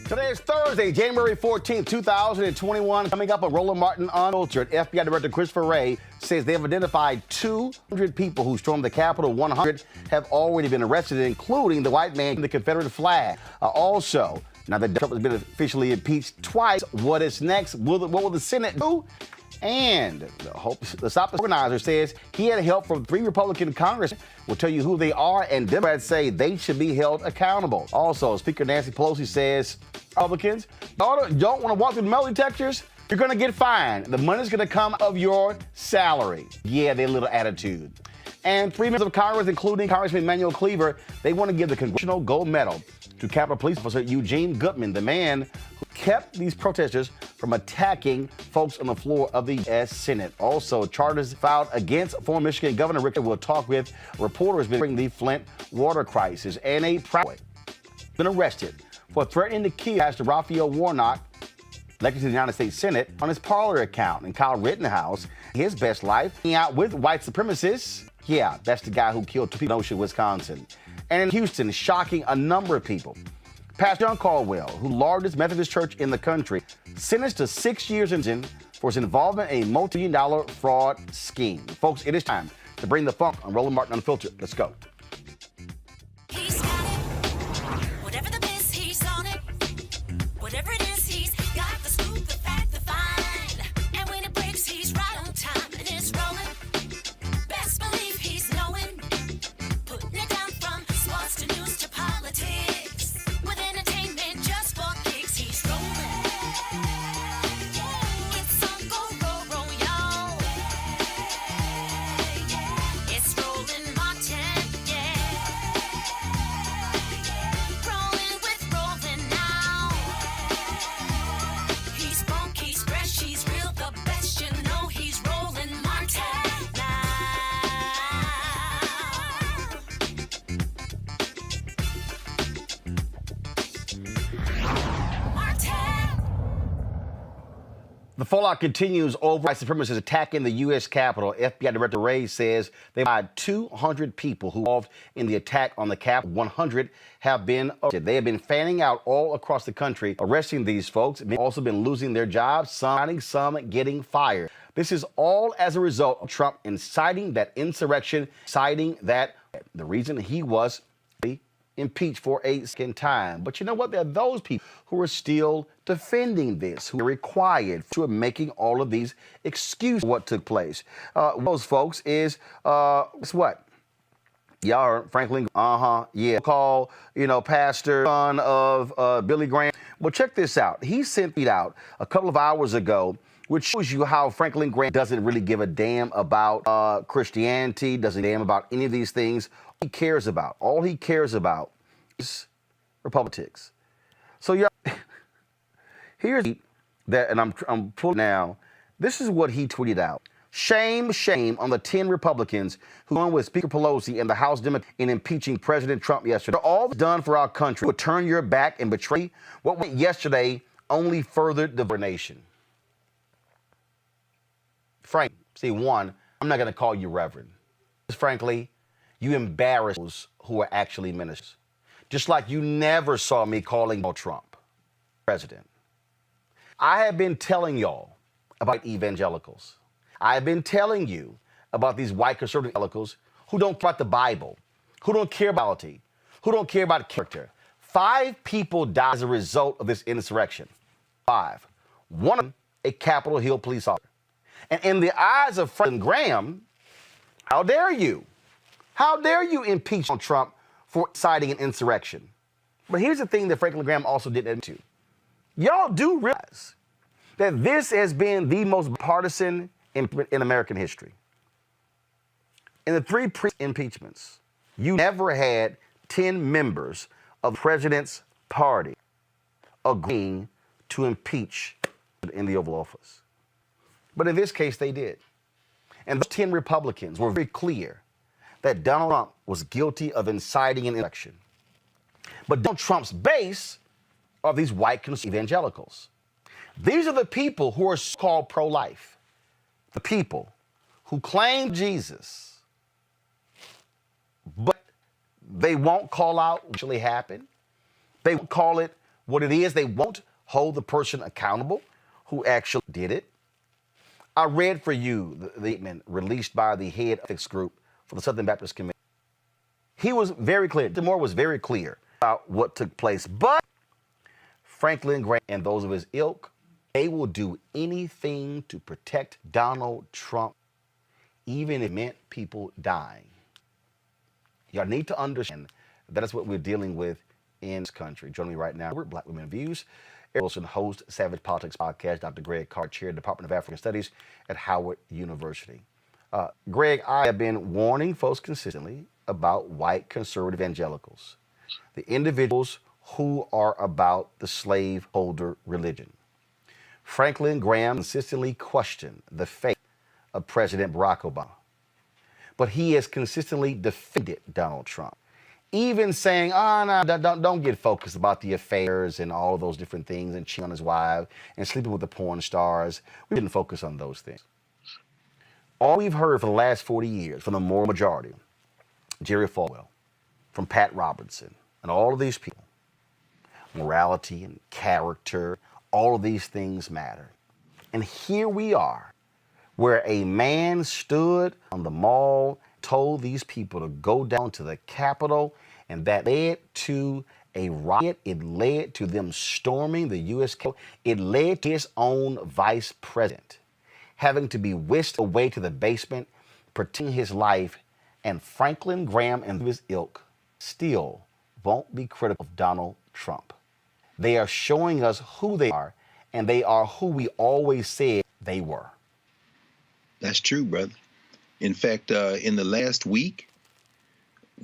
Today is Thursday, January 14, 2021. Coming up, a Roland Martin Unfiltered. FBI Director Christopher Wray says they have identified 200 people who stormed the Capitol. 100 have already been arrested, including the white man in the Confederate flag. Also, now that Trump has been officially impeached twice, what is next? What will the Senate do? And the Stop organizer says he had help from 3 Republican congressmen. We'll tell you who they are, and Democrats say they should be held accountable. Also, Speaker Nancy Pelosi says Republicans don't want to walk through the metal detectors. You're going to get fined. The money's going to come out of your salary. Yeah, their little attitude. And 3 members of Congress, including Congressman Emanuel Cleaver, they want to give the Congressional Gold Medal to Capitol Police Officer Eugene Goodman, the man who kept these protesters from attacking folks on the floor of the U.S. Senate. Also, charges filed against former Michigan Governor Rick will talk with reporters during the Flint water crisis. And a private been arrested for threatening to kill Pastor Raphael Warnock, elected to the United States Senate, on his Parler account. And Kyle Rittenhouse, his best life, hanging out with white supremacists. Yeah, that's the guy who killed 2 people in Kenosha, Wisconsin. And in Houston, shocking a number of people. Pastor John Caldwell, who largest Methodist church in the country, sentenced to 6 years in prison for his involvement in a multi-million-dollar fraud scheme. Folks, it is time to bring the funk on Roland Martin Unfiltered. Let's go. He's got it. Whatever the biz, he's on it. Whatever it is, he's got the scoop, the fact, the find. And when it breaks, he's right on time and it's rolling. Best believe he's knowing. Putting it down from sports to news to politics. With entertainment just for kicks, he's rolling. It's on go, y'all. It's Roland Martin, yeah. Rolling with Roland now. He's funk, he's fresh, he's real, the best, you know he's Roland Martin now. Martin. The fallout continues over white supremacists attacking the U.S. Capitol. FBI Director Wray says they had 200 people who were involved in the attack on the Capitol. 100 have been arrested. They have been fanning out all across the country, arresting these folks. They've also been losing their jobs, some getting fired. This is all as a result of Trump inciting that insurrection, citing that the reason he was impeached for a second time. But you know what? There are those people who are still defending this, who are required to making all of these excuses for what took place. Those folks is, guess what? Y'all are Franklin, call, pastor, son of Billy Graham. Well, check this out. He sent it out a couple of hours ago, which shows you how Franklin Graham doesn't really give a damn about Christianity, doesn't damn about any of these things. All he cares about is Republicans. So y'all, here's that, and I'm pulling now. This is what he tweeted out. Shame on the 10 Republicans who went with Speaker Pelosi and the House Democrats in impeaching President Trump yesterday. All done for our country. Would turn your back and betray what went yesterday only furthered the nation. Frank, see, one, I'm not going to call you Reverend. Frankly, you embarrass those who are actually ministers. Just like you never saw me calling Trump president. I have been telling y'all about evangelicals. I have been telling you about these white conservative evangelicals who don't care about the Bible, who don't care about reality, who don't care about character. 5 people died as a result of this insurrection. 5. One of them, a Capitol Hill police officer. And in the eyes of Franklin Graham, how dare you? How dare you impeach on Trump for inciting an insurrection? But here's the thing that Franklin Graham also didn't admit to. Y'all do realize that this has been the most partisan in American history. In the 3 impeachments, you never had 10 members of the president's party agreeing to impeach in the Oval Office. But in this case, they did. And those 10 Republicans were very clear that Donald Trump was guilty of inciting an insurrection. But Donald Trump's base are these white conservative evangelicals. These are the people who are called pro-life. The people who claim Jesus, but they won't call out what actually happened. They won't call it What it is, they won't hold the person accountable who actually did it. I read for you the statement released by the head ethics group for the Southern Baptist Committee. He was very clear. Moore was very clear about what took place. But Franklin Graham and those of his ilk, they will do anything to protect Donald Trump, even if it meant people dying. Y'all need to understand that is what we're dealing with in this country. Joining me right now, we're Black Women Views. Eric Wilson, host, Savage Politics Podcast. Dr. Greg Carr, chair, Department of African Studies at Howard University. Greg, I have been warning folks consistently about white conservative evangelicals, the individuals who are about the slaveholder religion. Franklin Graham consistently questioned the faith of President Barack Obama, but he has consistently defended Donald Trump, even saying, no, don't get focused about the affairs and all of those different things and cheating on his wife and sleeping with the porn stars. We didn't focus on those things. All we've heard for the last 40 years from the moral majority, Jerry Falwell, from Pat Robertson, and all of these people, morality and character, all of these things matter. And here we are, where a man stood on the mall, told these people to go down to the Capitol, and that led to a riot. It led to them storming the U.S. Capitol. It led to his own vice president having to be whisked away to the basement, protecting his life, and Franklin Graham and his ilk still won't be critical of Donald Trump. They are showing us who they are, and they are who we always said they were. That's true, brother. In fact, in the last week,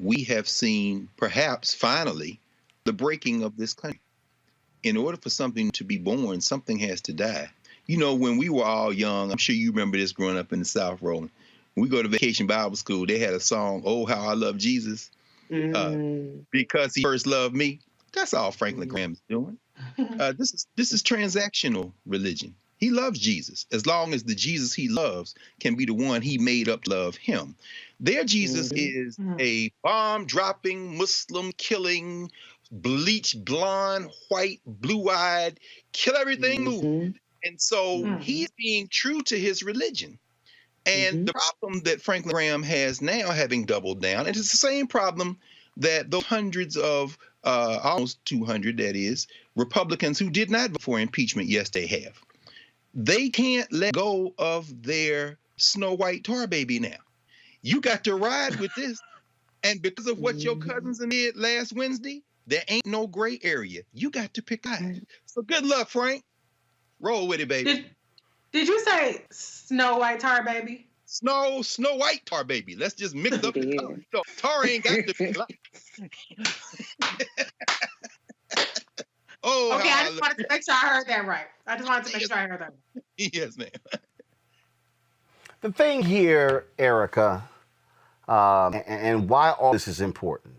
we have seen perhaps finally the breaking of this country. In order for something to be born, something has to die. You know, when we were all young, I'm sure you remember this growing up in the South, Roland. When we go to Vacation Bible School, they had a song, "Oh, How I Love Jesus," because he first loved me. That's all Franklin Graham is doing. This is transactional religion. He loves Jesus as long as the Jesus he loves can be the one he made up to love him. Their Jesus is a bomb-dropping, Muslim-killing, bleached, blonde, white, blue-eyed, kill everything moving. And so he's being true to his religion. And the problem that Franklin Graham has now, having doubled down, and it's the same problem that those hundreds of, almost 200, that is, Republicans who did not vote for impeachment, yes, they have. They can't let go of their Snow White tar baby now. You got to ride with this. And because of what your cousins did last Wednesday, there ain't no gray area. You got to pick sides. So good luck, Frank. Roll with it, baby. Did you say Snow White tar baby? Snow White tar baby. Let's just mix up the color. So tar ain't got to be like. Okay, I just wanted to make sure I heard that right. Yes, ma'am. The thing here, Erica, and why all this is important.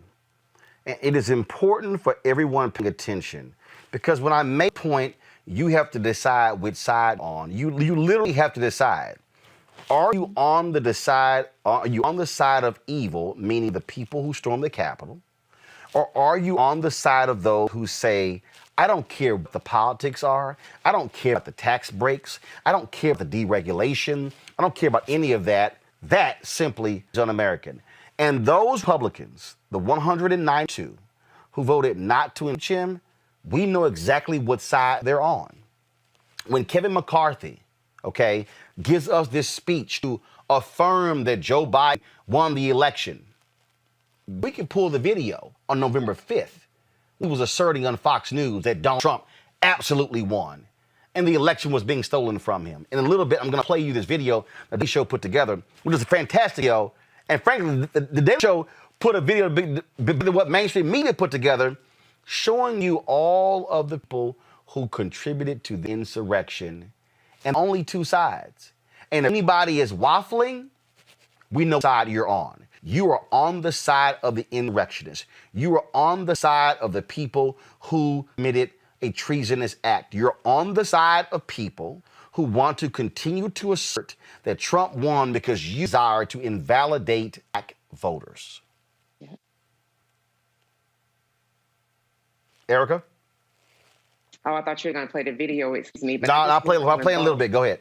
It is important for everyone paying attention, because when I make a point, you have to decide which side on. You literally have to decide. Are you on the side of evil, meaning the people who stormed the Capitol? Or are you on the side of those who say, I don't care what the politics are. I don't care about the tax breaks. I don't care about the deregulation. I don't care about any of that. That simply is un-American. And those Republicans, the 192 who voted not to impeach him, we know exactly what side they're on. When Kevin McCarthy, gives us this speech to affirm that Joe Biden won the election, we can pull the video on November 5th. He was asserting on Fox News that Donald Trump absolutely won and the election was being stolen from him. In a little bit, I'm going to play you this video that the show put together, which is a fantastic video. And frankly, the Daily Show put a video what mainstream media put together, showing you all of the people who contributed to the insurrection and only two sides. And if anybody is waffling, we know what side you're on. You are on the side of the insurrectionists. You are on the side of the people who committed a treasonous act. You're on the side of people who want to continue to assert that Trump won because you desire to invalidate black voters. Yeah. Erica? Oh, I thought you were going to play the video. Excuse me. But No, I I'll just play want to a little bit. Go ahead.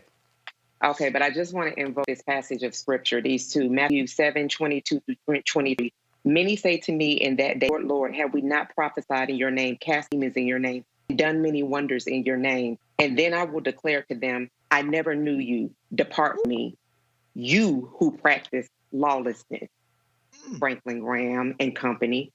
Okay, but I just want to invoke this passage of scripture, these two, Matthew 7:22 through 23. Many say to me in that day, Lord, Lord, have we not prophesied in your name, cast demons in your name, done many wonders in your name? And then I will declare to them, I never knew you. Depart from me, you who practice lawlessness. Franklin Graham and company.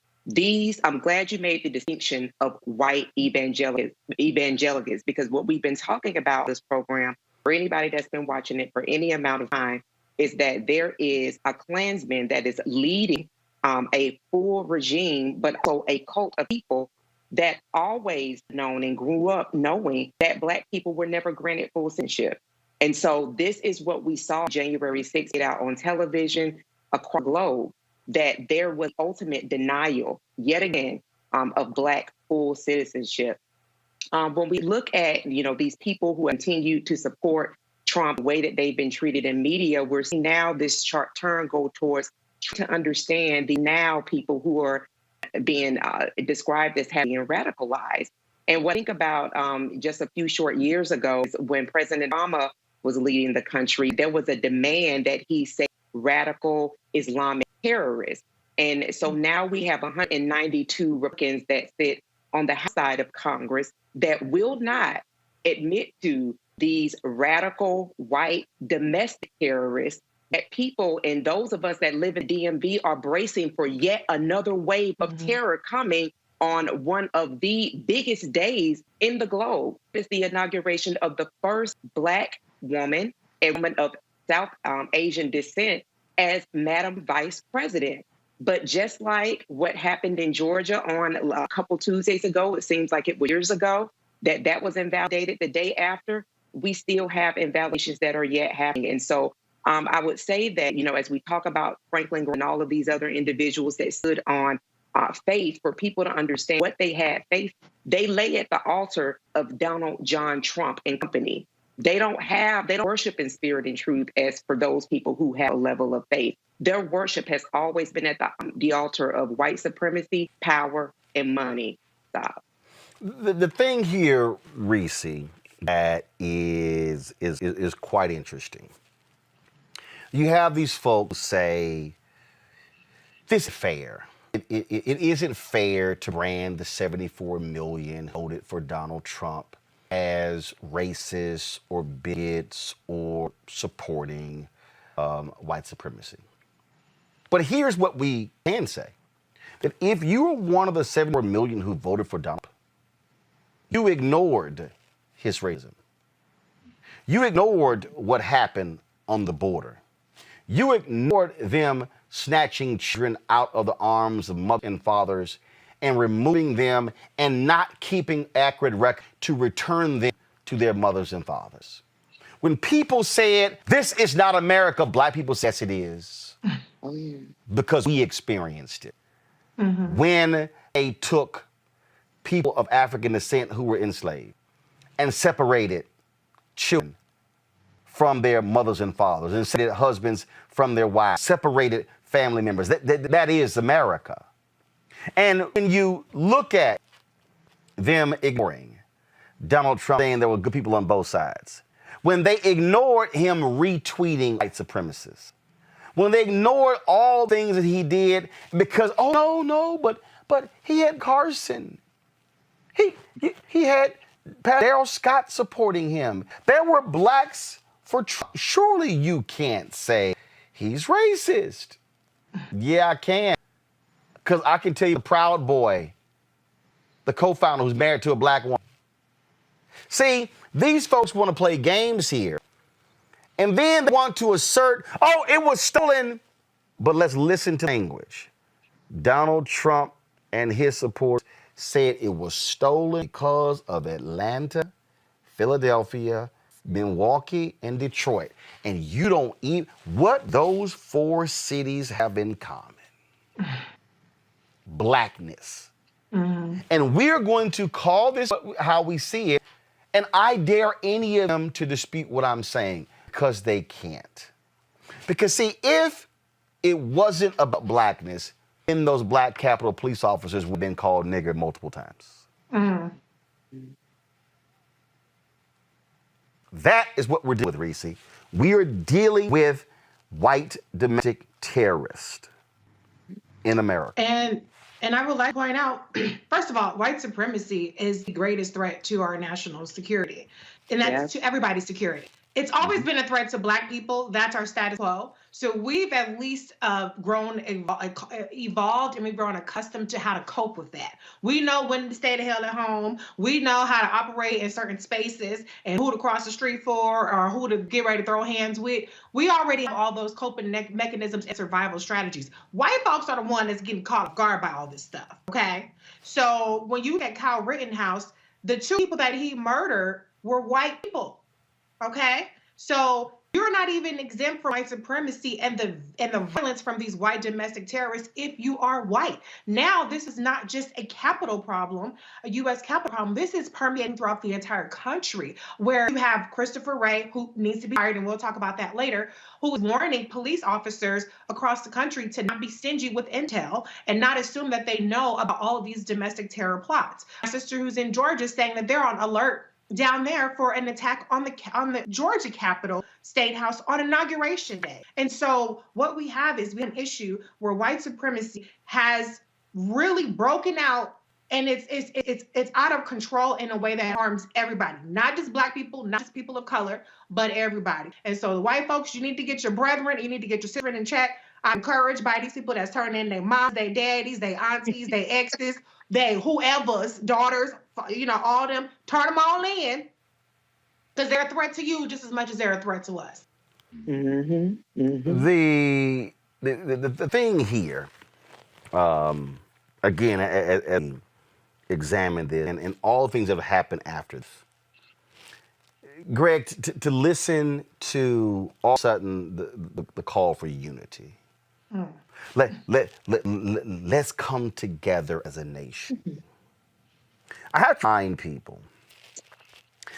I'm glad you made the distinction of white evangelicals, because what we've been talking about this program, for anybody that's been watching it for any amount of time, is that there is a Klansman that is leading a full regime, but also a cult of people that always known and grew up knowing that Black people were never granted full citizenship. And so this is what we saw January 6th get out on television across the globe, that there was ultimate denial, yet again, of Black full citizenship. When we look at, these people who continue to support Trump, the way that they've been treated in media, we're seeing now this turn go towards to understand the now people who are being described as having been radicalized. And what I think about just a few short years ago, when President Obama was leading the country, there was a demand that he say radical Islamic terrorists. And so now we have 192 Republicans that sit on the House side of Congress that will not admit to these radical white domestic terrorists, that people and those of us that live in DMV are bracing for yet another wave of terror coming on one of the biggest days in the globe. It's the inauguration of the first Black woman, a woman of South Asian descent, as Madam Vice President. But just like what happened in Georgia on a couple Tuesdays ago, it seems like it was years ago, that was invalidated the day after, we still have invalidations that are yet happening. And so I would say that, as we talk about Franklin and all of these other individuals that stood on faith, for people to understand what they had faith, they lay at the altar of Donald John Trump and company. They don't worship in spirit and truth as for those people who have a level of faith. Their worship has always been at the altar of white supremacy, power, and money. Stop. The thing here, Reese, that is quite interesting. You have these folks say, this is fair. It isn't fair to brand the 74 million voted for Donald Trump as racist or bigots or supporting white supremacy. But here's what we can say, that if you were one of the 74 million who voted for Donald, you ignored his racism. You ignored what happened on the border. You ignored them snatching children out of the arms of mothers and fathers and removing them and not keeping accurate record to return them to their mothers and fathers. When people said, this is not America, Black people said, yes, it is. Oh, yeah. Because we experienced it. When they took people of African descent who were enslaved and separated children from their mothers and fathers, and separated husbands from their wives, separated family members. That is America. And when you look at them ignoring Donald Trump, saying there were good people on both sides, when they ignored him retweeting white supremacists, when they ignored all things that he did because, but he had Carson. He had Daryl Scott supporting him. There were Blacks for Trump. Surely you can't say he's racist. Yeah, I can. Because I can tell you, the Proud Boy, the co-founder who's married to a Black woman. See, these folks want to play games here. And then they want to assert, it was stolen. But let's listen to language. Donald Trump and his supporters said it was stolen because of Atlanta, Philadelphia, Milwaukee, and Detroit. And you don't even, what those four cities have in common? Blackness. And we're going to call this how we see it. And I dare any of them to dispute what I'm saying, because they can't. Because see, if it wasn't about blackness, then those Black Capitol police officers would have been called nigger multiple times. That is what we're dealing with, Reese. We are dealing with white domestic terrorists in America. And I would like to point out, first of all, white supremacy is the greatest threat to our national security, and that's to everybody's security. It's always been a threat to Black people. That's our status quo. So we've at least evolved, and we've grown accustomed to how to cope with that. We know when to stay the hell at home. We know how to operate in certain spaces and who to cross the street for or who to get ready to throw hands with. We already have all those coping mechanisms and survival strategies. White folks are the one that's getting caught off guard by all this stuff, okay? So when you look at Kyle Rittenhouse, the 2 people that he murdered were white people. Okay, so you're not even exempt from white supremacy and the violence from these white domestic terrorists if you are white. Now, this is not just a capital problem, a U.S. capital problem. This is permeating throughout the entire country, where you have Christopher Wray, who needs to be fired, and we'll talk about that later, who is warning police officers across the country to not be stingy with intel and not assume that they know about all of these domestic terror plots. My sister, who's in Georgia, is saying that they're on alert down there for an attack on the Georgia Capitol State House on Inauguration Day. And so what we have is an issue where white supremacy has really broken out, and it's out of control in a way that harms everybody, not just Black people, not just people of color, but everybody. And so the white folks, you need to get your brethren, you need to get your sister in check. I'm encouraged by these people that's turning in their moms, their daddies, their aunties, their exes, they whoever's daughters, all them, turn them all in, because they're a threat to you just as much as they're a threat to us. Mm-hmm. Mm-hmm. The thing here, again, and examine this and all the things that have happened after this. Greg, to listen to all of a sudden the call for unity. Let's come together as a nation. I have to remind people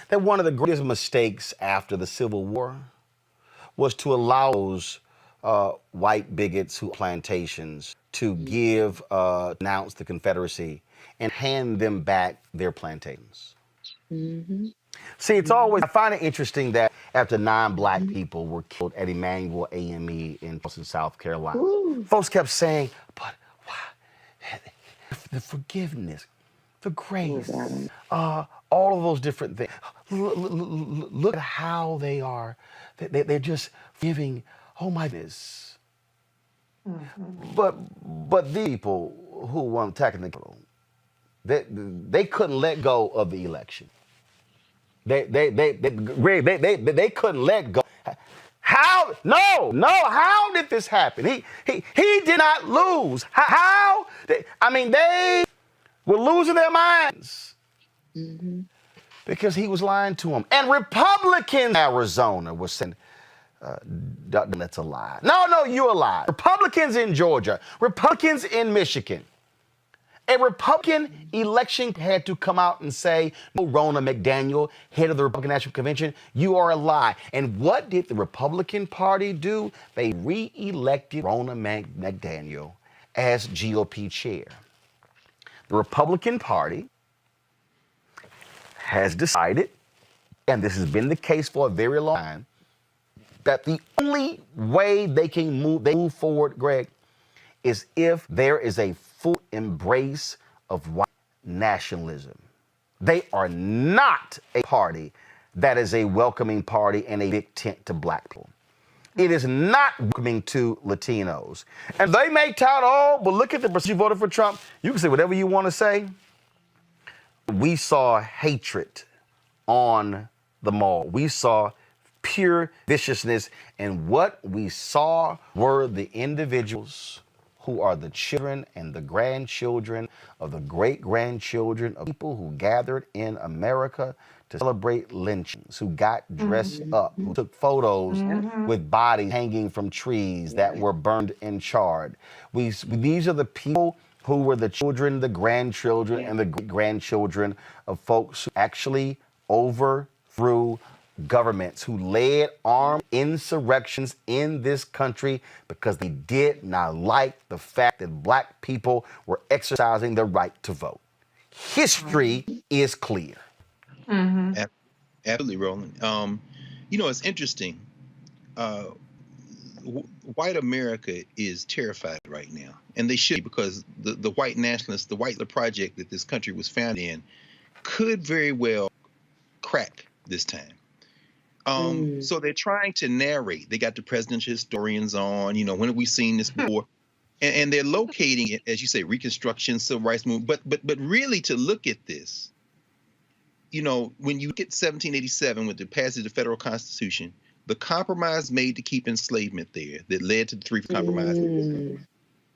that one of the greatest mistakes after the Civil War was to allow those white bigots who plantations to announce the Confederacy and hand them back their plantations. Mm-hmm. See, I find it interesting that after 9 Black people were killed at Emmanuel AME in Boston, South Carolina, folks kept saying, but why? The forgiveness, the grace, all of those different things. Look at how they are. They're just giving, oh my goodness. Mm-hmm. But the people who were attacking the Capitol, they couldn't let go of the election. They couldn't let go. How? No. How did this happen? He did not lose. How? They were losing their minds because he was lying to them. And Republicans in Arizona were saying, that's a lie. No, you're a lie. Republicans in Georgia, Republicans in Michigan. A Republican election had to come out and say, no, Ronna McDaniel, head of the Republican National Convention, you are a lie. And what did the Republican Party do? They re-elected Ronna McDaniel as GOP chair. The Republican Party has decided, and this has been the case for a very long time, that the only way they can move forward, Greg, is if there is a full embrace of white nationalism. They are not a party that is a welcoming party and a big tent to Black people. It is not welcoming to Latinos. And they may tout, but look at the person who voted for Trump. You can say whatever you want to say. We saw hatred on the mall. We saw pure viciousness. And what we saw were the individuals who are the children and the grandchildren of the great-grandchildren of people who gathered in America to celebrate lynchings, who got dressed up, who took photos with bodies hanging from trees that were burned and charred. These are the people who were the children, the grandchildren, and the great-grandchildren of folks who actually overthrew governments, who led armed insurrections in this country because they did not like the fact that Black people were exercising their right to vote. History is clear. Absolutely, Roland. You know, it's interesting. Uh, White America is terrified right now, and they should, because the white nationalists, the white project that this country was founded in, could very well crack this time. So they're trying to narrate. They got the presidential historians on, you know, when have we seen this before? And they're locating it, as you say, Reconstruction, Civil Rights Movement. But really, to look at this, you know, when you look at 1787 with the passage of the federal Constitution, the compromise made to keep enslavement there that led to the three compromises.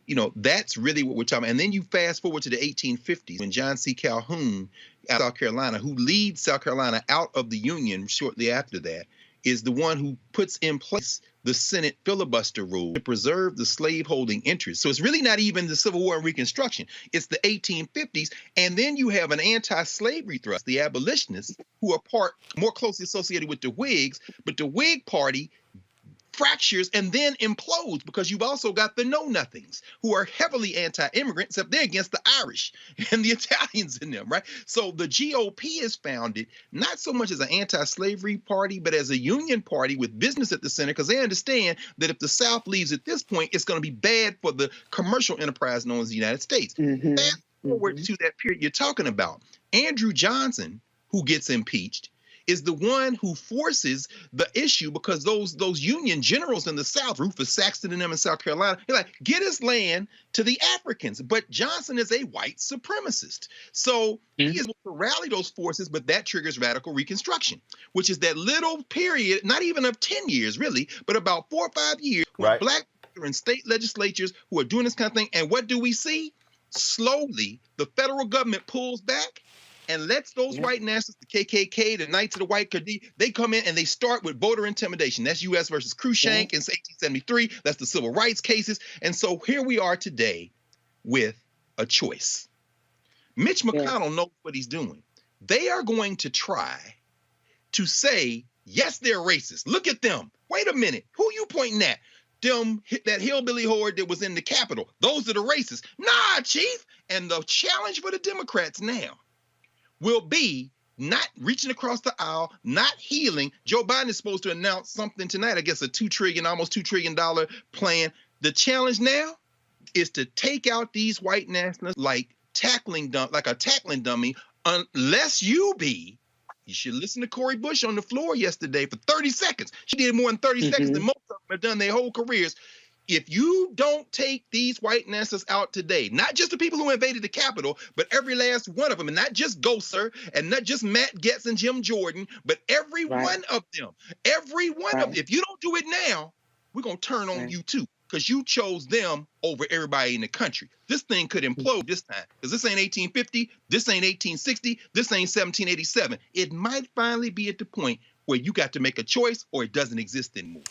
You know, that's really what we're talking about. And then you fast forward to the 1850s when John C. Calhoun out of South Carolina, who leads South Carolina out of the Union shortly after that, is the one who puts in place the Senate filibuster rule to preserve the slaveholding interest. So it's really not even the Civil War and Reconstruction. It's the 1850s. And then you have an anti-slavery thrust, the abolitionists, who are more closely associated with the Whigs, but the Whig Party fractures and then implodes because you've also got the know-nothings who are heavily anti-immigrant, except they're against the Irish and the Italians in them, right? So the GOP is founded not so much as an anti-slavery party, but as a union party with business at the center, because they understand that if the South leaves at this point, it's going to be bad for the commercial enterprise known as the United States. Fast forward to that period you're talking about. Andrew Johnson, who gets impeached, is the one who forces the issue, because those Union generals in the South, Rufus Saxton and them in South Carolina, they're like, get us land to the Africans. But Johnson is a white supremacist. So he is able to rally those forces, but that triggers radical Reconstruction, which is that little period, not even of 10 years really, but about 4 or 5 years, when black people are in state legislatures who are doing this kind of thing. And what do we see? Slowly, the federal government pulls back and lets those white nationalists, the KKK, the Knights of the White Khadi, they come in and they start with voter intimidation. That's U.S. versus Cruikshank in 1873. That's the civil rights cases. And so here we are today with a choice. Mitch McConnell knows what he's doing. They are going to try to say, yes, they're racist. Look at them. Wait a minute. Who you pointing at? That hillbilly horde that was in the Capitol. Those are the racists. Nah, Chief. And the challenge for the Democrats now will be not reaching across the aisle, not healing. Joe Biden is supposed to announce something tonight, I guess almost $2 trillion plan. The challenge now is to take out these white nationalists like a tackling dummy, unless you should listen to Cori Bush on the floor yesterday for 30 seconds. She did more in 30 seconds than most of them have done their whole careers. If you don't take these white nationalists out today, not just the people who invaded the Capitol, but every last one of them, and not just Gosar, and not just Matt Gaetz and Jim Jordan, but every one of them, every one of them. If you don't do it now, we're going to turn on you too, because you chose them over everybody in the country. This thing could implode this time, because this ain't 1850, this ain't 1860, this ain't 1787. It might finally be at the point where you got to make a choice or it doesn't exist anymore.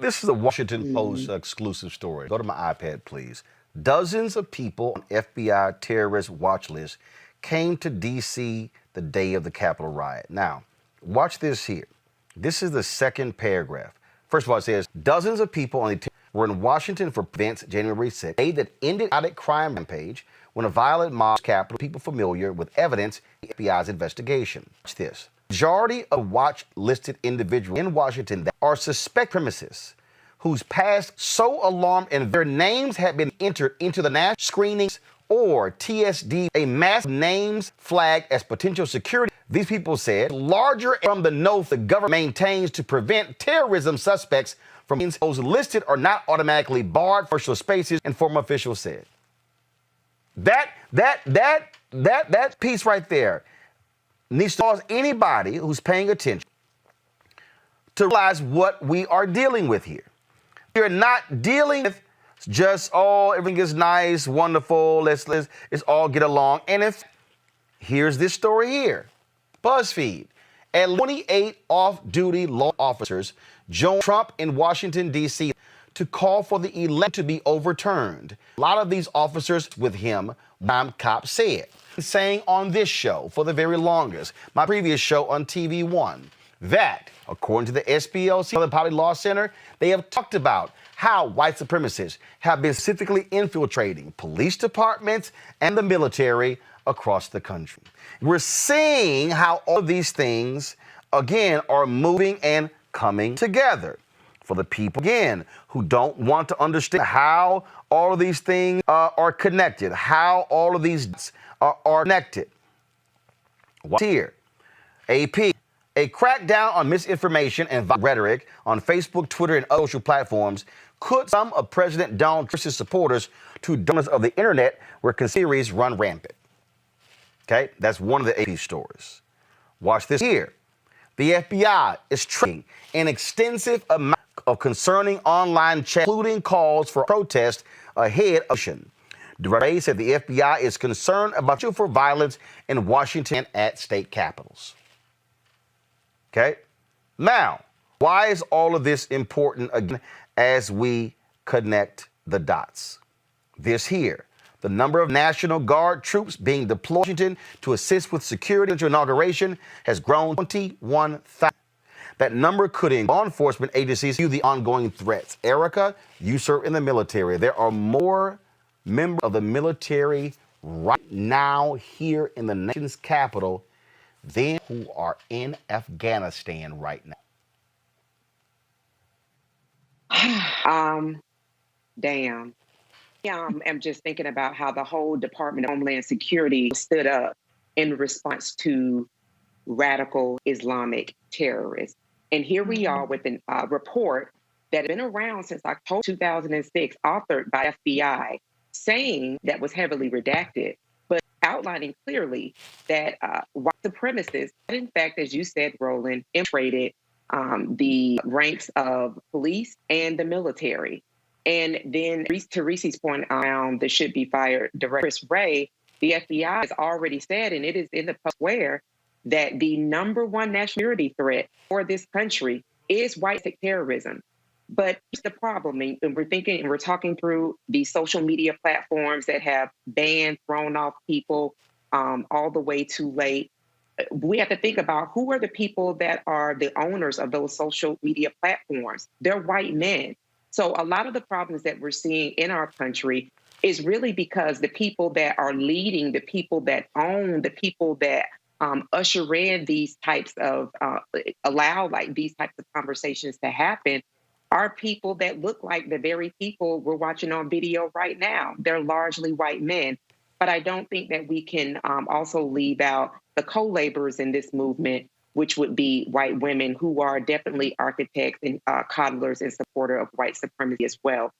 This is a Washington Post exclusive story. Go to my iPad, please. Dozens of people on FBI terrorist watch list came to D.C. the day of the Capitol riot. Now, watch this here. This is the second paragraph. First of all, it says, dozens of people on the were in Washington for events January 6th, a day that ended a crime rampage when a violent mob Capitol, people familiar with evidence in the FBI's investigation. Watch this. Majority of watch-listed individuals in Washington that are suspect supremacists whose past so alarmed and their names had been entered into the national screenings or TSD, a mass of names flagged as potential security. These people said larger from the note the government maintains to prevent terrorism suspects from those listed are not automatically barred for commercial spaces, and former officials said. That piece right there needs to cause anybody who's paying attention to realize what we are dealing with here. We're not dealing with just, everything is nice, wonderful, let's all get along. And here's this story here. BuzzFeed. At 28 off-duty law officers joined Trump in Washington, D.C. to call for the election to be overturned. A lot of these officers with him, cops said. Saying on this show for the very longest, my previous show on TV One, that according to the SPLC, the Public Law Center, they have talked about how white supremacists have been specifically infiltrating police departments and the military across the country. We're seeing how all of these things, again, are moving and coming together. For the people, again, who don't want to understand how all of these things are connected, how all of these are connected. What's here? AP. A crackdown on misinformation and rhetoric on Facebook, Twitter, and other social platforms could some of President Donald Trump's supporters to donors of the internet where conspiracies run rampant. Okay, that's one of the AP stories. Watch this here. The FBI is tracking an extensive amount of concerning online chat, including calls for protest ahead of election. DeRay said the FBI is concerned about for violence in Washington at state capitals. Okay, now, why is all of this important again as we connect the dots? This here, the number of National Guard troops being deployed in Washington to assist with security into inauguration has grown 21,000. That number could in law enforcement agencies view the ongoing threats. Erica, you serve in the military. There are more members of the military right now here in the nation's capital than who are in Afghanistan right now. Damn. I'm just thinking about how the whole Department of Homeland Security stood up in response to radical Islamic terrorists. And here we are with a report that had been around since October 2006, authored by FBI, saying that was heavily redacted, but outlining clearly that white supremacists, in fact, as you said, Roland, infiltrated the ranks of police and the military. And then to Reese's point around the should be fired director Chris Wray, the FBI has already said, and it is in the public square, that the number one national security threat for this country is white terrorism. But here's the problem, and we're talking through the social media platforms that have banned, thrown off people all the way too late. We have to think about who are the people that are the owners of those social media platforms. They're white men. So a lot of the problems that we're seeing in our country is really because the people that are leading, the people that own, the people that usher in these types of, allow like these types of conversations to happen are people that look like the very people we're watching on video right now. They're largely white men. But I don't think that we can also leave out the co-laborers in this movement, which would be white women who are definitely architects and coddlers and supporter of white supremacy as well.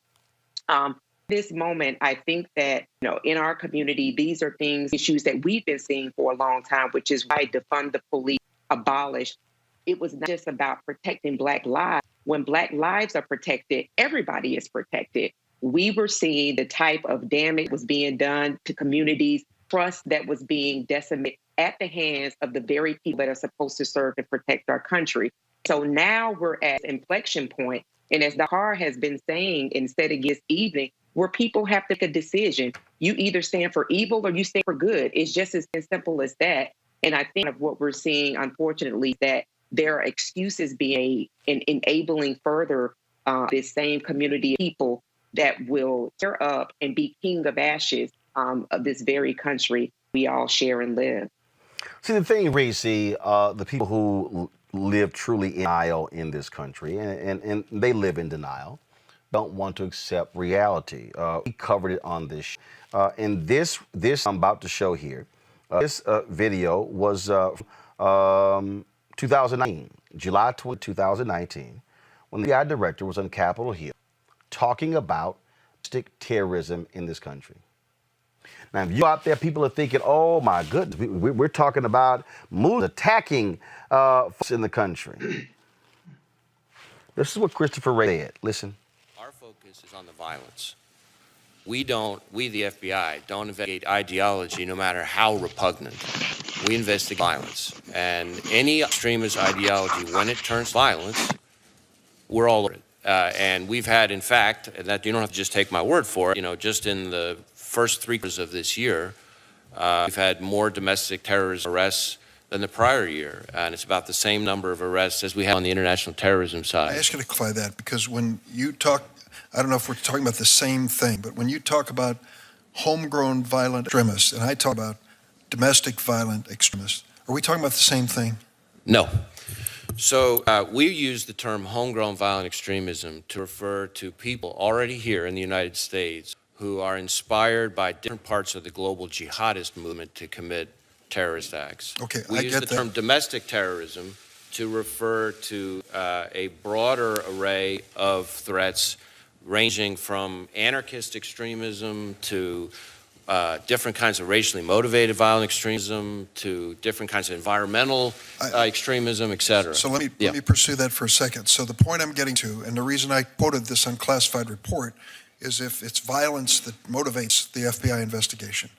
This moment, I think that, in our community, these are issues that we've been seeing for a long time, which is why defund the police, abolish. It was not just about protecting Black lives. When Black lives are protected, everybody is protected. We were seeing the type of damage was being done to communities, trust that was being decimated at the hands of the very people that are supposed to serve and protect our country. So now we're at an inflection point. And as Dakar has been saying and said against evening, where people have to make a decision. You either stand for evil or you stand for good. It's just as simple as that. And I think of what we're seeing, unfortunately, that there are excuses being enabling further this same community of people that will tear up and be king of ashes of this very country we all share and live. See, the thing, Reese, the people who live truly in denial in this country, and they live in denial, don't want to accept reality. We covered it on this show. And this I'm about to show here, this video was 2019, July 20, 2019, when the FBI director was on Capitol Hill talking about terrorism in this country. Now, if you out there, people are thinking, oh, my goodness, we're talking about moves attacking folks in the country. This is what Christopher Wray said. Listen. Our focus is on the violence. We, the FBI, don't investigate ideology, no matter how repugnant. We investigate violence. And any extremist ideology, when it turns violence, we're all over it. And we've had, in fact, and that you don't have to just take my word for it, just in the first 3 quarters of this year, we've had more domestic terrorism arrests than the prior year. And it's about the same number of arrests as we have on the international terrorism side. I ask you to clarify that, because when you talk, I don't know if we're talking about the same thing, but when you talk about homegrown violent extremists, and I talk about domestic violent extremists, are we talking about the same thing? No. So we use the term homegrown violent extremism to refer to people already here in the United States who are inspired by different parts of the global jihadist movement to commit terrorist acts. Okay, we I use get the that. term domestic terrorism to refer to a broader array of threats ranging from anarchist extremism to different kinds of racially motivated violent extremism to different kinds of environmental extremism, et cetera. So let me pursue that for a second. So the point I'm getting to, and the reason I quoted this unclassified report, is if it's violence that motivates the FBI investigation.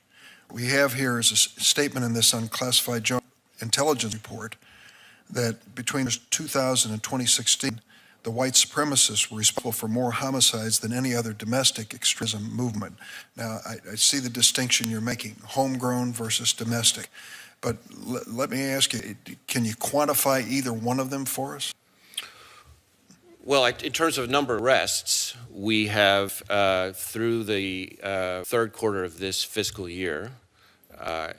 We have here is a statement in this unclassified joint intelligence report that between 2000 and 2016, the white supremacists were responsible for more homicides than any other domestic extremism movement. Now, I see the distinction you're making, homegrown versus domestic. But let me ask you, can you quantify either one of them for us? Well, in terms of number of arrests, we have, through the third quarter of this fiscal year,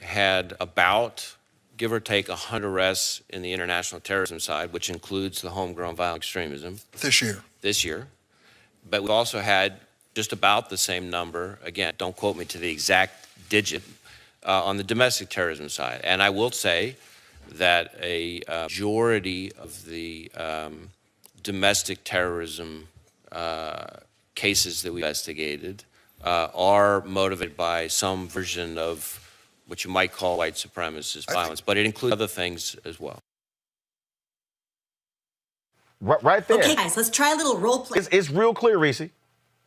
had about, give or take, 100 arrests in the international terrorism side, which includes the homegrown violent extremism. This year. But we've also had just about the same number, again, don't quote me to the exact digit, on the domestic terrorism side. And I will say that a majority of the domestic terrorism cases that we investigated are motivated by some version of what you might call white supremacist violence, but it includes other things as well. Right there. Okay, guys, let's try a little role play. It's real clear, Reese.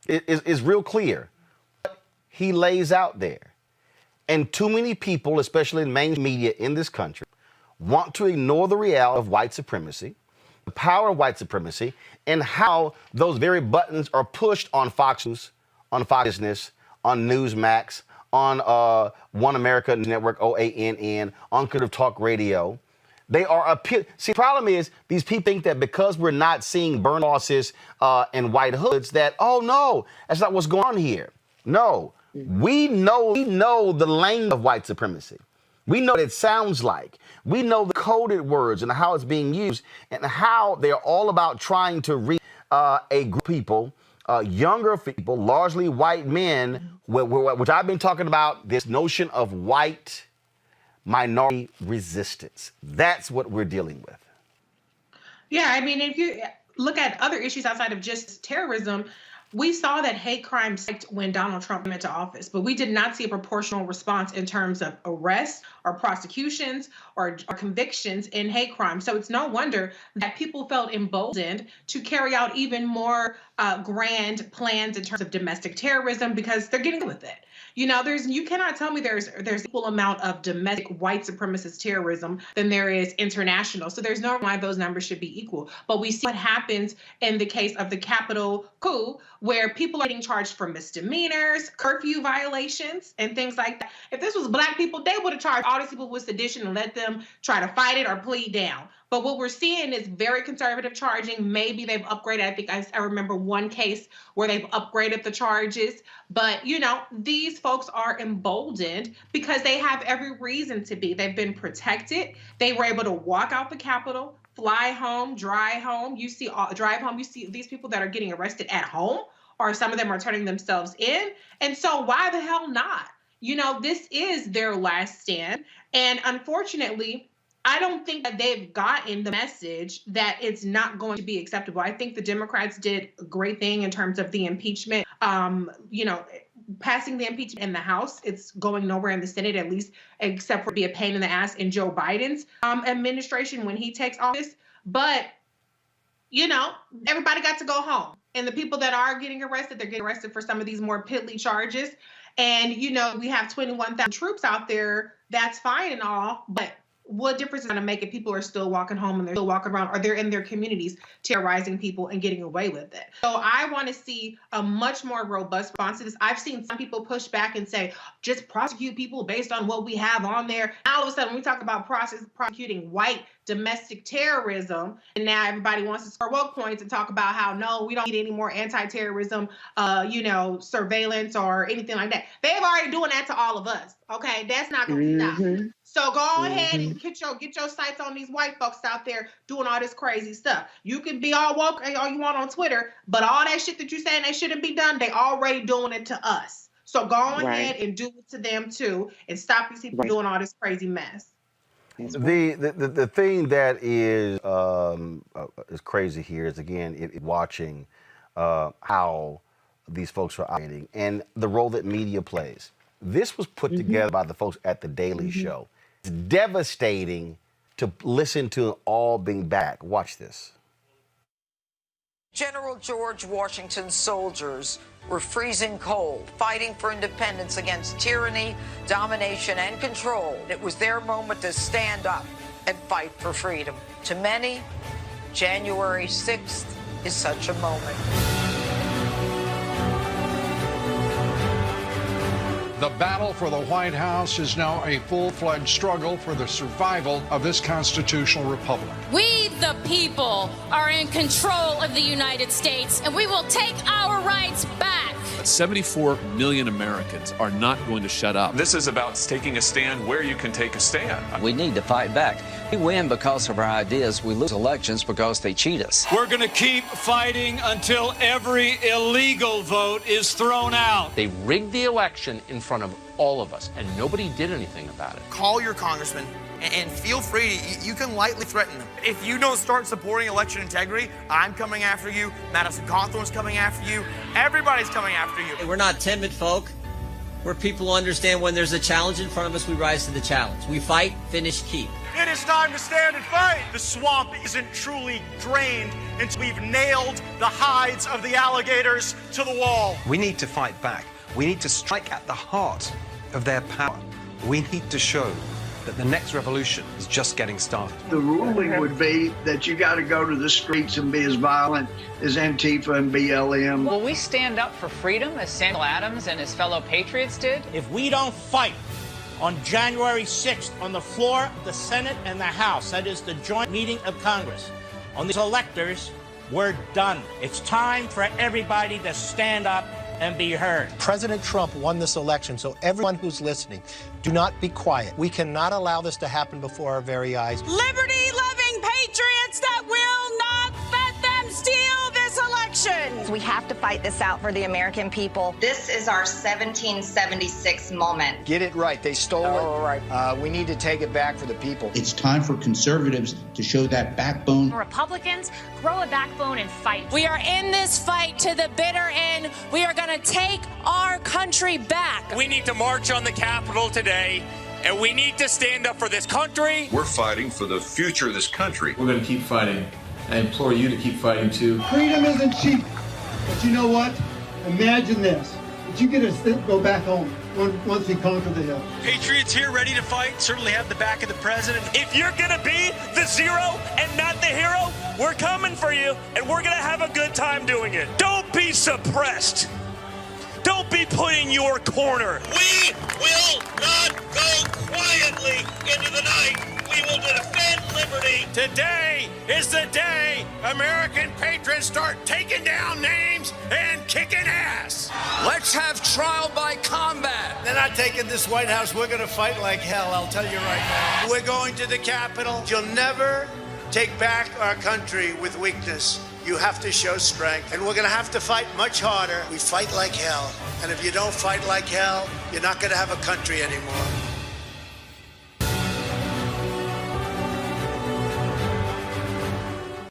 It's real clear. What he lays out there. And too many people, especially in main media in this country, want to ignore the reality of white supremacy, the power of white supremacy, and how those very buttons are pushed on Fox News, on Fox Business, on Newsmax, on One America Network, OANN, on Conservative Talk Radio. They are see, the problem is these people think that because we're not seeing burn losses and white hoods that, oh no, that's not what's going on here. No, we know the language of white supremacy. We know what it sounds like. We know the coded words and how it's being used and how they're all about trying to reach a group of people, younger people, largely white men, which I've been talking about, this notion of white minority resistance. That's what we're dealing with. Yeah, I mean, if you look at other issues outside of just terrorism, we saw that hate crime spiked when Donald Trump came into office, but we did not see a proportional response in terms of arrests or prosecutions or convictions in hate crime. So it's no wonder that people felt emboldened to carry out even more grand plans in terms of domestic terrorism because they're getting with it. You know, you cannot tell me there's equal amount of domestic white supremacist terrorism than there is international. So there's no reason why those numbers should be equal. But we see what happens in the case of the Capitol coup, where people are getting charged for misdemeanors, curfew violations, and things like that. If this was black people, they would have charged all these people with sedition and let them try to fight it or plead down. But what we're seeing is very conservative charging. Maybe they've upgraded. I think I remember one case where they've upgraded the charges. But, you know, these folks are emboldened because they have every reason to be. They've been protected. They were able to walk out the Capitol, fly home, drive home. You see these people that are getting arrested at home, or some of them are turning themselves in. And so why the hell not? You know, this is their last stand. And unfortunately, I don't think that they've gotten the message that it's not going to be acceptable. I think the Democrats did a great thing in terms of the impeachment, passing the impeachment in the House. It's going nowhere in the Senate, at least, except for be a pain in the ass in Joe Biden's administration when he takes office. But, you know, everybody got to go home. And the people that are getting arrested, they're getting arrested for some of these more piddly charges. And, you know, we have 21,000 troops out there. That's fine and all, but what difference is it going to make if people are still walking home and they're still walking around, or they're in their communities terrorizing people and getting away with it? So I want to see a much more robust response to this. I've seen some people push back and say, just prosecute people based on what we have on there. Now, all of a sudden, when we talk about prosecuting white domestic terrorism, and now everybody wants to score woke points and talk about how, no, we don't need any more anti-terrorism, surveillance or anything like that. They've already doing that to all of us. Okay, that's not going to stop. So go ahead and get your sights on these white folks out there doing all this crazy stuff. You can be all woke all you want on Twitter, but all that shit that you saying they shouldn't be done, they already doing it to us. So go ahead and do it to them too, and stop these people doing all this crazy mess. The thing that is crazy here is, again, watching how these folks are operating and the role that media plays. This was put together by the folks at The Daily Show. It's devastating to listen to all being back. Watch this. General George Washington's soldiers were freezing cold, fighting for independence against tyranny, domination, and control. It was their moment to stand up and fight for freedom. To many, January 6th is such a moment. The battle for the White House is now a full-fledged struggle for the survival of this constitutional republic. We, the people, are in control of the United States, and we will take our rights back. 74 million Americans are not going to shut up. This is about taking a stand where you can take a stand. We need to fight back. We win because of our ideas. We lose elections because they cheat us. We're going to keep fighting until every illegal vote is thrown out. They rigged the election in front of all of us, and nobody did anything about it. Call your congressman and feel free. You can lightly threaten them. If you don't start supporting election integrity, I'm coming after you. Madison Cawthorn's coming after you. Everybody's coming after you. We're not timid folk. We're people who understand when there's a challenge in front of us, we rise to the challenge. We fight, finish, keep. It is time to stand and fight. The swamp isn't truly drained until we've nailed the hides of the alligators to the wall. We need to fight back. We need to strike at the heart of their power. We need to show that the next revolution is just getting started. The ruling would be that you got to go to the streets and be as violent as Antifa and BLM. Will we stand up for freedom as Samuel Adams and his fellow patriots did? If we don't fight on January 6th on the floor of the Senate and the House, that is the joint meeting of Congress, on these electors, we're done. It's time for everybody to stand up and be heard. President Trump won this election, so everyone who's listening, do not be quiet. We cannot allow this to happen before our very eyes. Liberty-loving patriots that will not let them steal this election. We have to fight this out for the American people. This is our 1776 moment. Get it right. They stole it. We need to take it back for the people. It's time for conservatives to show that backbone. Republicans, grow a backbone and fight. We are in this fight to the bitter end. We are going to take our country back. We need to march on the Capitol today, and we need to stand up for this country. We're fighting for the future of this country. We're going to keep fighting. I implore you to keep fighting too. Freedom isn't cheap, but you know what? Imagine this, that you get to go back home once we conquer the hill. Patriots here ready to fight, certainly have the back of the president. If you're going to be the zero and not the hero, we're coming for you, and we're going to have a good time doing it. Don't be suppressed. Don't be put in your corner. We will not go quietly into the night. We will defend liberty. Today is the day American patriots start taking down names and kicking ass. Let's have trial by combat. They're not taking this White House. We're going to fight like hell, I'll tell you right now. We're going to the Capitol. You'll never take back our country with weakness. You have to show strength, and we're going to have to fight much harder. We fight like hell, and if you don't fight like hell, you're not going to have a country anymore.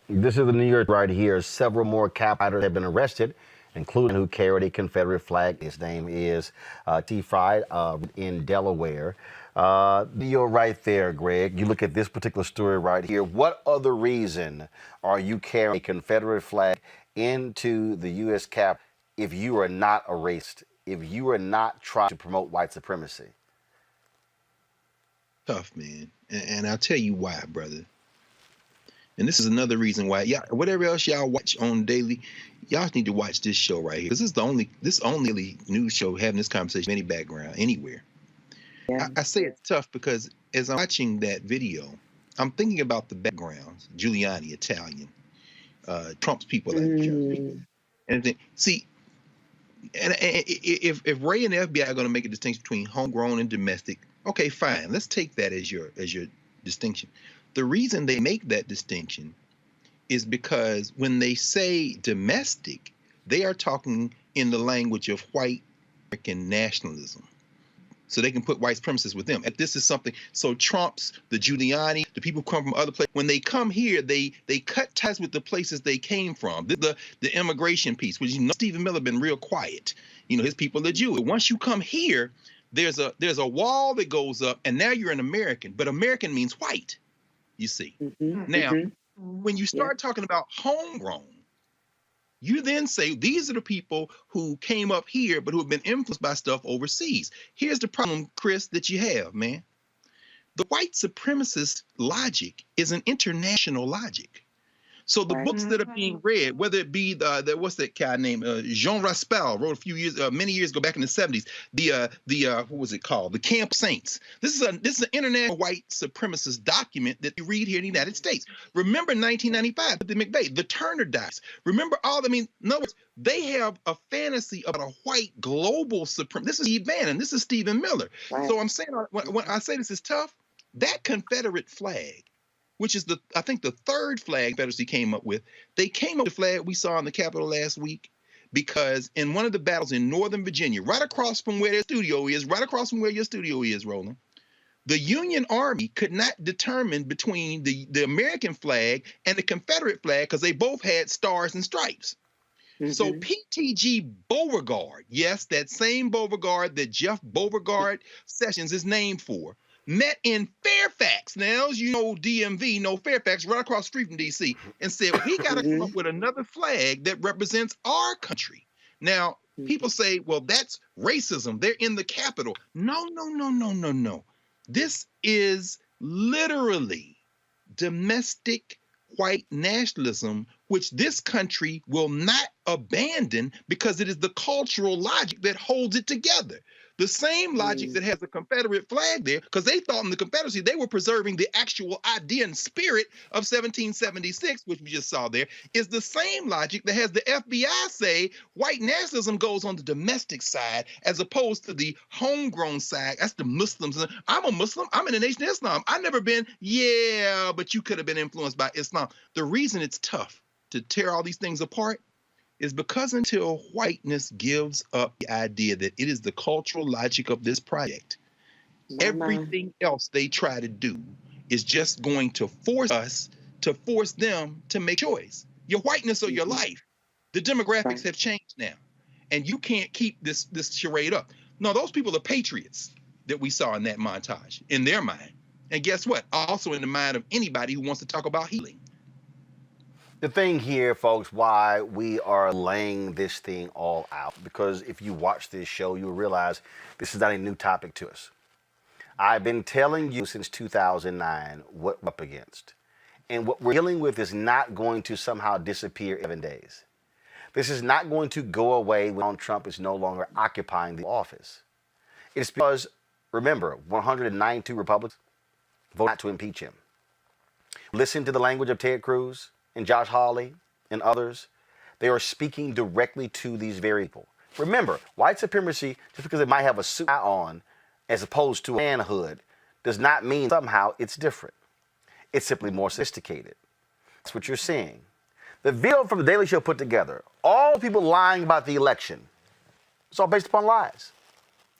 This is the New York right here. Several more Cap fighters have been arrested, including who carried a Confederate flag. His name is T. Fried in Delaware. You're right there, Greg. You look at this particular story right here. What other reason are you carrying a Confederate flag into the U.S. Cap if you are not a racist, if you are not trying to promote white supremacy? Tough, man. And I'll tell you why, brother. And this is another reason why, whatever else y'all watch on daily, y'all need to watch this show right here. This is the only news show having this conversation any background anywhere. Yeah. I say it's tough because as I'm watching that video, I'm thinking about the backgrounds. Giuliani, Italian, Trump's people like Germany. And see, and if Ray and the FBI are going to make a distinction between homegrown and domestic, Okay, fine. Let's take that as your distinction. The reason they make that distinction is because when they say domestic, they are talking in the language of white American nationalism. So they can put white supremacists with them. If this is something, so Trump's, the Giuliani, the people who come from other places, when they come here, they cut ties with the places they came from. The immigration piece, which Stephen Miller been real quiet. His people are Jewish. Once you come here, there's a wall that goes up, and now you're an American. But American means white, you see. Now, when you start talking about homegrown, you then say these are the people who came up here but who have been influenced by stuff overseas. Here's the problem, Chris, that you have, man. The white supremacist logic is an international logic. So the books that are being read, whether it be the what's that guy named Jean Raspail wrote many years ago back in the 70s, what was it called? The Camp Saints. This is an international white supremacist document that you read here in the United States. Remember 1995, the McVeigh, the Turner dies. Remember in other words, they have a fantasy about a white global supremacist. This is Steve Bannon. This is Stephen Miller. Right. So I'm saying when I say this is tough, that Confederate flag, which is I think the third flag Confederacy came up with. They came up with the flag we saw in the Capitol last week because in one of the battles in Northern Virginia, right across from where their studio is, right across from where your studio is, Roland, the Union Army could not determine between the American flag and the Confederate flag because they both had stars and stripes. So PTG Beauregard, yes, that same Beauregard that Jeff Beauregard Sessions is named for, met in Fairfax. Now, as you know, DMV, Fairfax, right across the street from D.C., and said, we got to come up with another flag that represents our country. Now, people say, well, that's racism. They're in the Capitol. No. This is literally domestic white nationalism, which this country will not abandon because it is the cultural logic that holds it together. The same logic that has the Confederate flag there, because they thought in the Confederacy they were preserving the actual idea and spirit of 1776, which we just saw there, is the same logic that has the FBI say white nationalism goes on the domestic side as opposed to the homegrown side. That's the Muslims. I'm a Muslim. I'm in the Nation of Islam. I've never been, but you could have been influenced by Islam. The reason it's tough to tear all these things apart is because until whiteness gives up the idea that it is the cultural logic of this project, everything else they try to do is just going to force them to make choice. Your whiteness or your life. The demographics have changed now, and you can't keep this charade up. No, those people are patriots that we saw in that montage, in their mind. And guess what? Also in the mind of anybody who wants to talk about healing. The thing here, folks, why we are laying this thing all out, because if you watch this show, you'll realize this is not a new topic to us. I've been telling you since 2009 what we're up against. And what we're dealing with is not going to somehow disappear in 7 days. This is not going to go away when Donald Trump is no longer occupying the office. It's because, remember, 192 Republicans voted not to impeach him. Listen to the language of Ted Cruz and Josh Hawley and others. They are speaking directly to these very people. Remember, white supremacy, just because it might have a suit on as opposed to a manhood, does not mean somehow it's different. It's simply more sophisticated. That's what you're seeing. The video from the Daily Show put together, all people lying about the election, it's all based upon lies.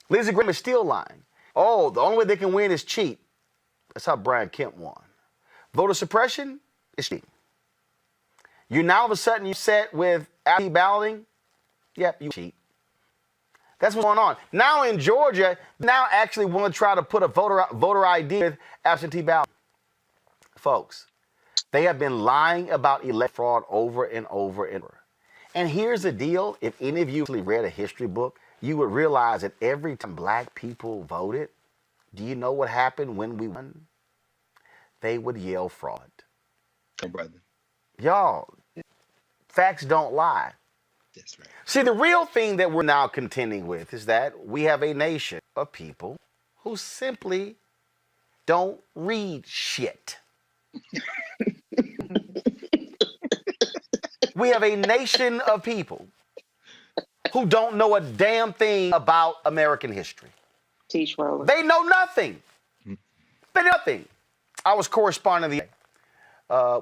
Lindsey Graham is still lying. Oh, the only way they can win is cheat. That's how Brian Kemp won. Voter suppression is cheating. You now all of a sudden you set with absentee balloting. Yep, you cheat. That's what's going on. Now in Georgia, now actually want to try to put a voter ID with absentee ballot. Folks, they have been lying about elect fraud over and over and over. And here's the deal. If any of you actually read a history book, you would realize that every time black people voted, do you know what happened when we won? They would yell fraud. Come, brother. Y'all, facts don't lie. That's right. See, the real thing that we're now contending with is that we have a nation of people who simply don't read shit. We have a nation of people who don't know a damn thing about American history. Teach Roland. They know nothing. They know nothing. I was corresponding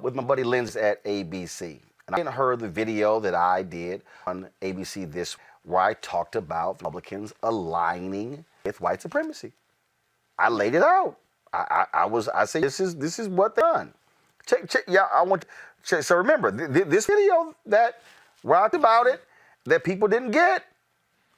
with my buddy Lindsay at ABC. And I heard the video that I did on ABC this where I talked about Republicans aligning with white supremacy. I laid it out. I say this is what they've done. Check, yeah, I want to, so remember this video that rocked about it that people didn't get.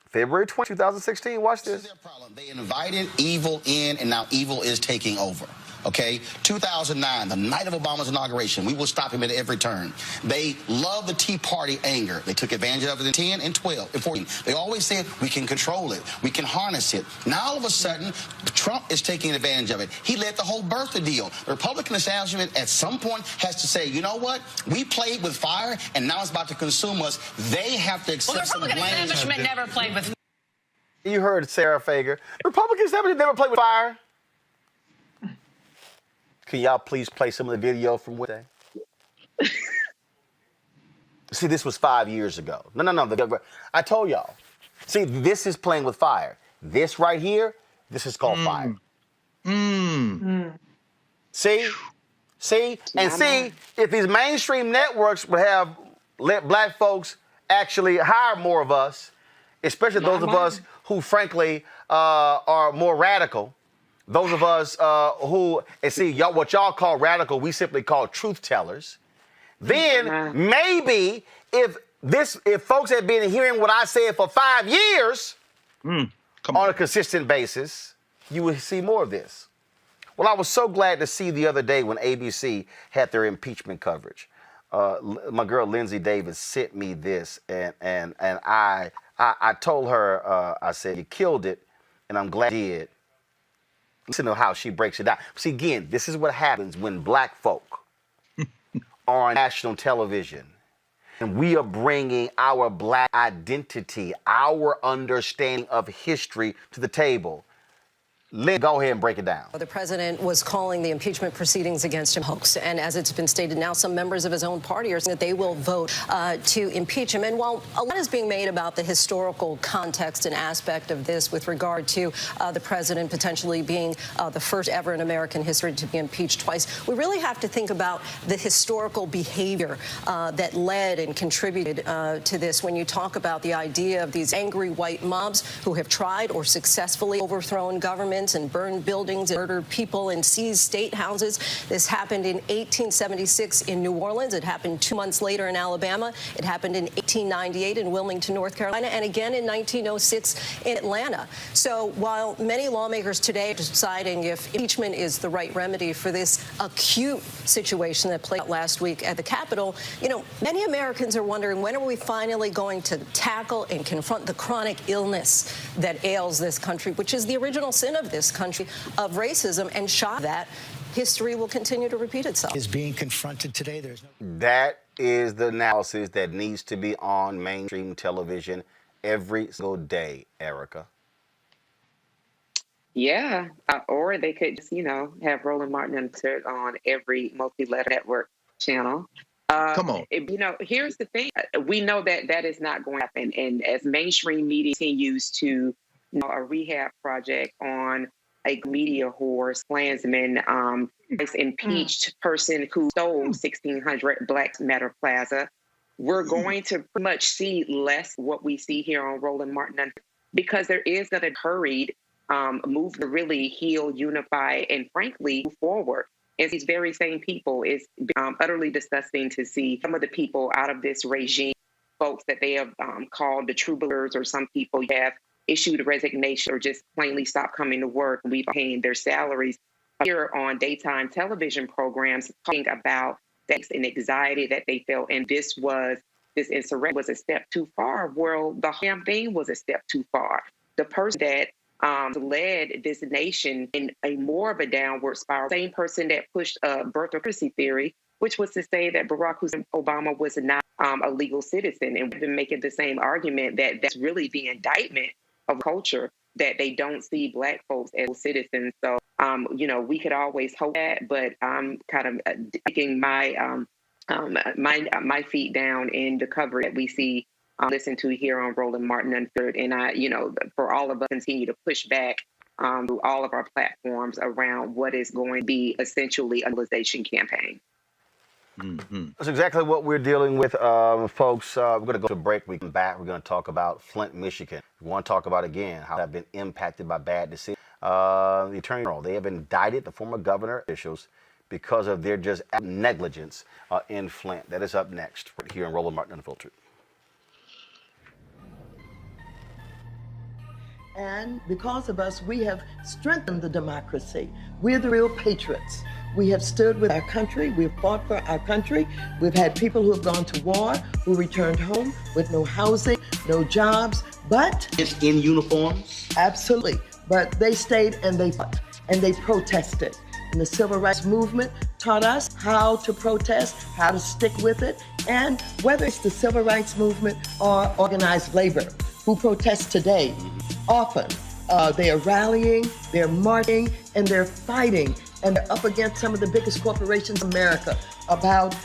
February 20, 2016. Watch this. This is their problem. They invited evil in, and now evil is taking over. Okay, 2009, the night of Obama's inauguration, we will stop him at every turn. They love the Tea Party anger. They took advantage of it in 10 and 12 and 14. They always said, we can control it. We can harness it. Now, all of a sudden, Trump is taking advantage of it. He led the whole birther deal. The Republican establishment at some point has to say, you know what? We played with fire, and now it's about to consume us. They have to accept some blame. The Republican establishment never played with. You heard Sarah Fager. The Republican establishment never played with fire. Can y'all please play some of the video from Wednesday? See, this was 5 years ago. No. I told y'all. See, this is playing with fire. This right here, this is called fire. See? And see, if these mainstream networks would have let black folks actually hire more of us, especially those of us who, frankly, are more radical. Those of us who, and see, y'all, what y'all call radical, we simply call truth tellers. Then maybe if folks had been hearing what I said for 5 years on a consistent basis, you would see more of this. Well, I was so glad to see the other day when ABC had their impeachment coverage. My girl Lindsay Davis sent me this, and I told her, I said, you killed it, and I'm glad you did. Listen to how she breaks it down. See, again, this is what happens when black folk are on national television and we are bringing our black identity, our understanding of history to the table. Lynn, go ahead and break it down. The president was calling the impeachment proceedings against him hoax. And as it's been stated now, some members of his own party are saying that they will vote to impeach him. And while a lot is being made about the historical context and aspect of this with regard to the president potentially being the first ever in American history to be impeached twice, we really have to think about the historical behavior that led and contributed to this when you talk about the idea of these angry white mobs who have tried or successfully overthrown government and burned buildings and murdered people and seized state houses. This happened in 1876 in New Orleans. It happened 2 months later in Alabama. It happened in 1898 in Wilmington, North Carolina, and again in 1906 in Atlanta. So while many lawmakers today are deciding if impeachment is the right remedy for this acute situation that played out last week at the Capitol, you know, many Americans are wondering, when are we finally going to tackle and confront the chronic illness that ails this country, which is the original sin of this country, of racism, and shock that history will continue to repeat itself. Is being confronted today. That is the analysis that needs to be on mainstream television every single day, Erica. Yeah, or they could just, have Roland Martin insert on every multi-letter network channel. Come on. Here's the thing. We know that is not going to happen. And as mainstream media continues to a rehab project on a media whore, Klansman, impeached person who stole 1,600 Black Matter Plaza. We're going to pretty much see less what we see here on Roland Martin, because there is going to be hurried move to really heal, unify, and frankly move forward. And these very same people, it's utterly disgusting to see some of the people out of this regime, folks that they have called the true believers, or some people have issued a resignation or just plainly stopped coming to work. We've paying their salaries here on daytime television programs, talking about the anxiety that they felt. And this insurrection was a step too far. Well, the damn thing was a step too far. The person that led this nation in a more of a downward spiral, same person that pushed birthocracy theory, which was to say that Barack Hussein Obama was not a legal citizen. And we've been making the same argument that that's really the indictment of culture, that they don't see Black folks as citizens. So, we could always hope that, but I'm kind of taking my feet down in the coverage that we see, listen to here on Roland Martin Unfiltered. And for all of us continue to push back through all of our platforms around what is going to be essentially a mobilization campaign. That's exactly what we're dealing with, folks. We're going to go to a break. We come back. We're going to talk about Flint, Michigan. We want to talk about, again, how they've been impacted by bad decisions. The Attorney General, they have indicted the former governor officials because of their just negligence in Flint. That is up next right here on Roland Martin Unfiltered. And because of us, we have strengthened the democracy. We're the real patriots. We have stood with our country. We've fought for our country. We've had people who have gone to war, who returned home with no housing, no jobs, but... It's in uniforms? Absolutely. But they stayed and they fought and they protested. And the civil rights movement taught us how to protest, how to stick with it. And whether it's the civil rights movement or organized labor who protest today, often they are rallying, they're marching, and they're fighting. And they're up against some of the biggest corporations in America about,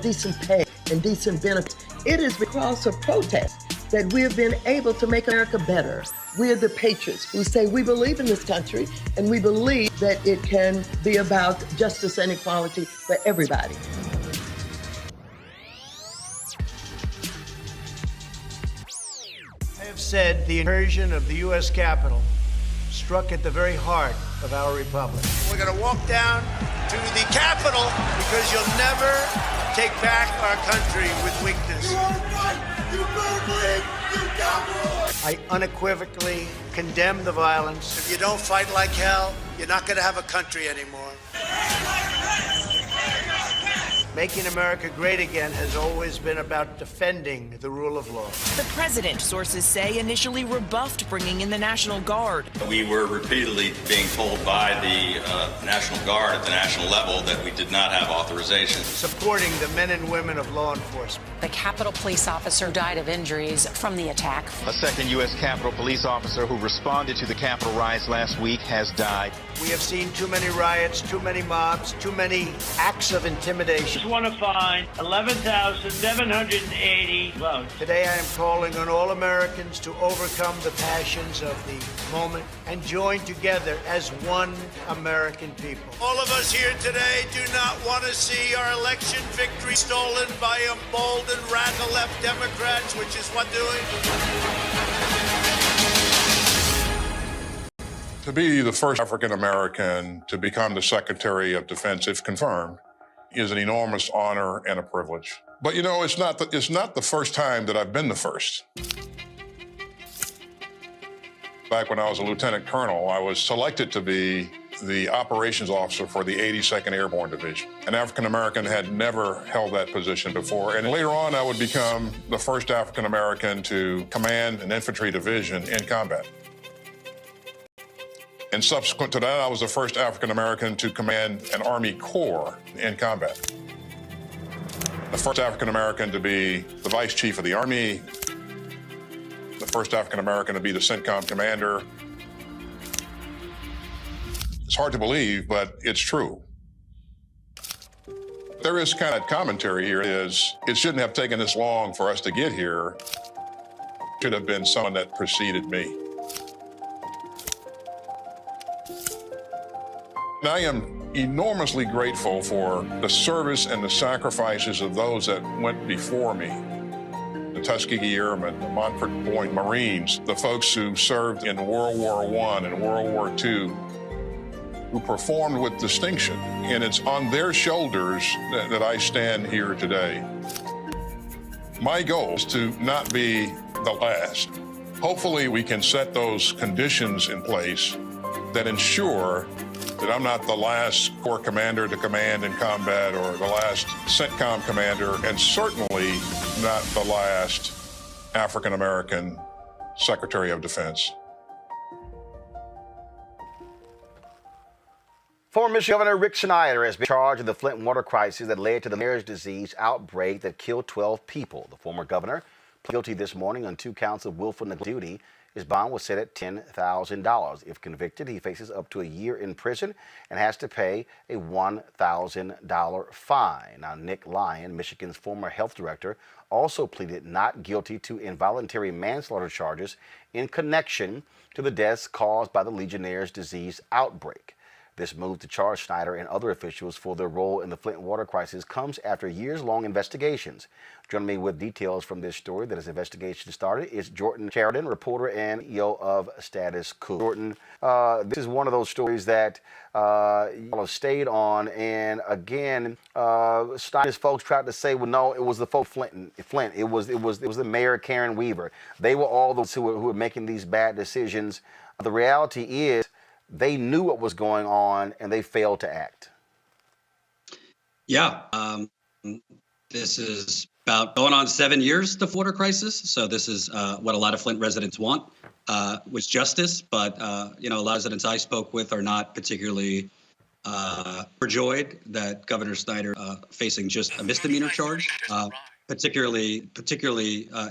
decent pay and decent benefits. It is because of protest that we have been able to make America better. We are the patriots who say we believe in this country and we believe that it can be about justice and equality for everybody. I have said the incursion of the U.S. Capitol struck at the very heart of our republic. We're going to walk down to the Capitol because you'll never take back our country with weakness. You are right, you murdered, you coward! I unequivocally condemn the violence. If you don't fight like hell, you're not going to have a country anymore. Making America great again has always been about defending the rule of law. The president, sources say, initially rebuffed bringing in the National Guard. We were repeatedly being told by the National Guard at the national level that we did not have authorization. Supporting the men and women of law enforcement. The Capitol police officer died of injuries from the attack. A second U.S. Capitol police officer who responded to the Capitol riots last week has died. We have seen too many riots, too many mobs, too many acts of intimidation. I want to find 11,780 votes. Today I am calling on all Americans to overcome the passions of the moment and join together as one American people. All of us here today do not want to see our election victory stolen by emboldened radical left Democrats, which is what doing. To be the first African American to become the Secretary of Defense, if confirmed, is an enormous honor and a privilege. But it's not the first time that I've been the first. Back when I was a lieutenant colonel, I was selected to be the operations officer for the 82nd Airborne Division. An African American had never held that position before. And later on, I would become the first African American to command an infantry division in combat. And subsequent to that, I was the first African American to command an Army Corps in combat. The first African American to be the Vice Chief of the Army. The first African American to be the CENTCOM commander. It's hard to believe, but it's true. There is kind of commentary here is it shouldn't have taken this long for us to get here. It should have been someone that preceded me. And I am enormously grateful for the service and the sacrifices of those that went before me. The Tuskegee Airmen, the Montfort Point Marines, the folks who served in World War I and World War II, who performed with distinction. And it's on their shoulders that I stand here today. My goal is to not be the last. Hopefully we can set those conditions in place that ensure that I'm not the last Corps commander to command in combat or the last CENTCOM commander, and certainly not the last African-American Secretary of Defense. Former Michigan Governor Rick Snyder has been charged in the Flint water crisis that led to the mare's disease outbreak that killed 12 people. The former governor pled guilty this morning on 2 counts of willful neglect of duty His bond was set at $10,000. If convicted, he faces up to a year in prison and has to pay a $1,000 fine. Now, Nick Lyon, Michigan's former health director, also pleaded not guilty to involuntary manslaughter charges in connection to the deaths caused by the Legionnaire's disease outbreak. This move to charge Snyder and other officials for their role in the Flint water crisis comes after years-long investigations. Joining me with details from this story that his investigation started is Jordan Sheridan, reporter and CEO of Status Quo. Jordan, this is one of those stories that you have stayed on, and again, Snyder's folks tried to say, well, no, it was the folks Flint. It was the mayor, Karen Weaver. They were all those who were making these bad decisions. The reality is, they knew what was going on and they failed to act. Yeah, this is about going on 7 years, the water crisis. So this is what a lot of Flint residents want, was justice. But, a lot of residents I spoke with are not particularly overjoyed that Governor Snyder facing just a misdemeanor charge, particularly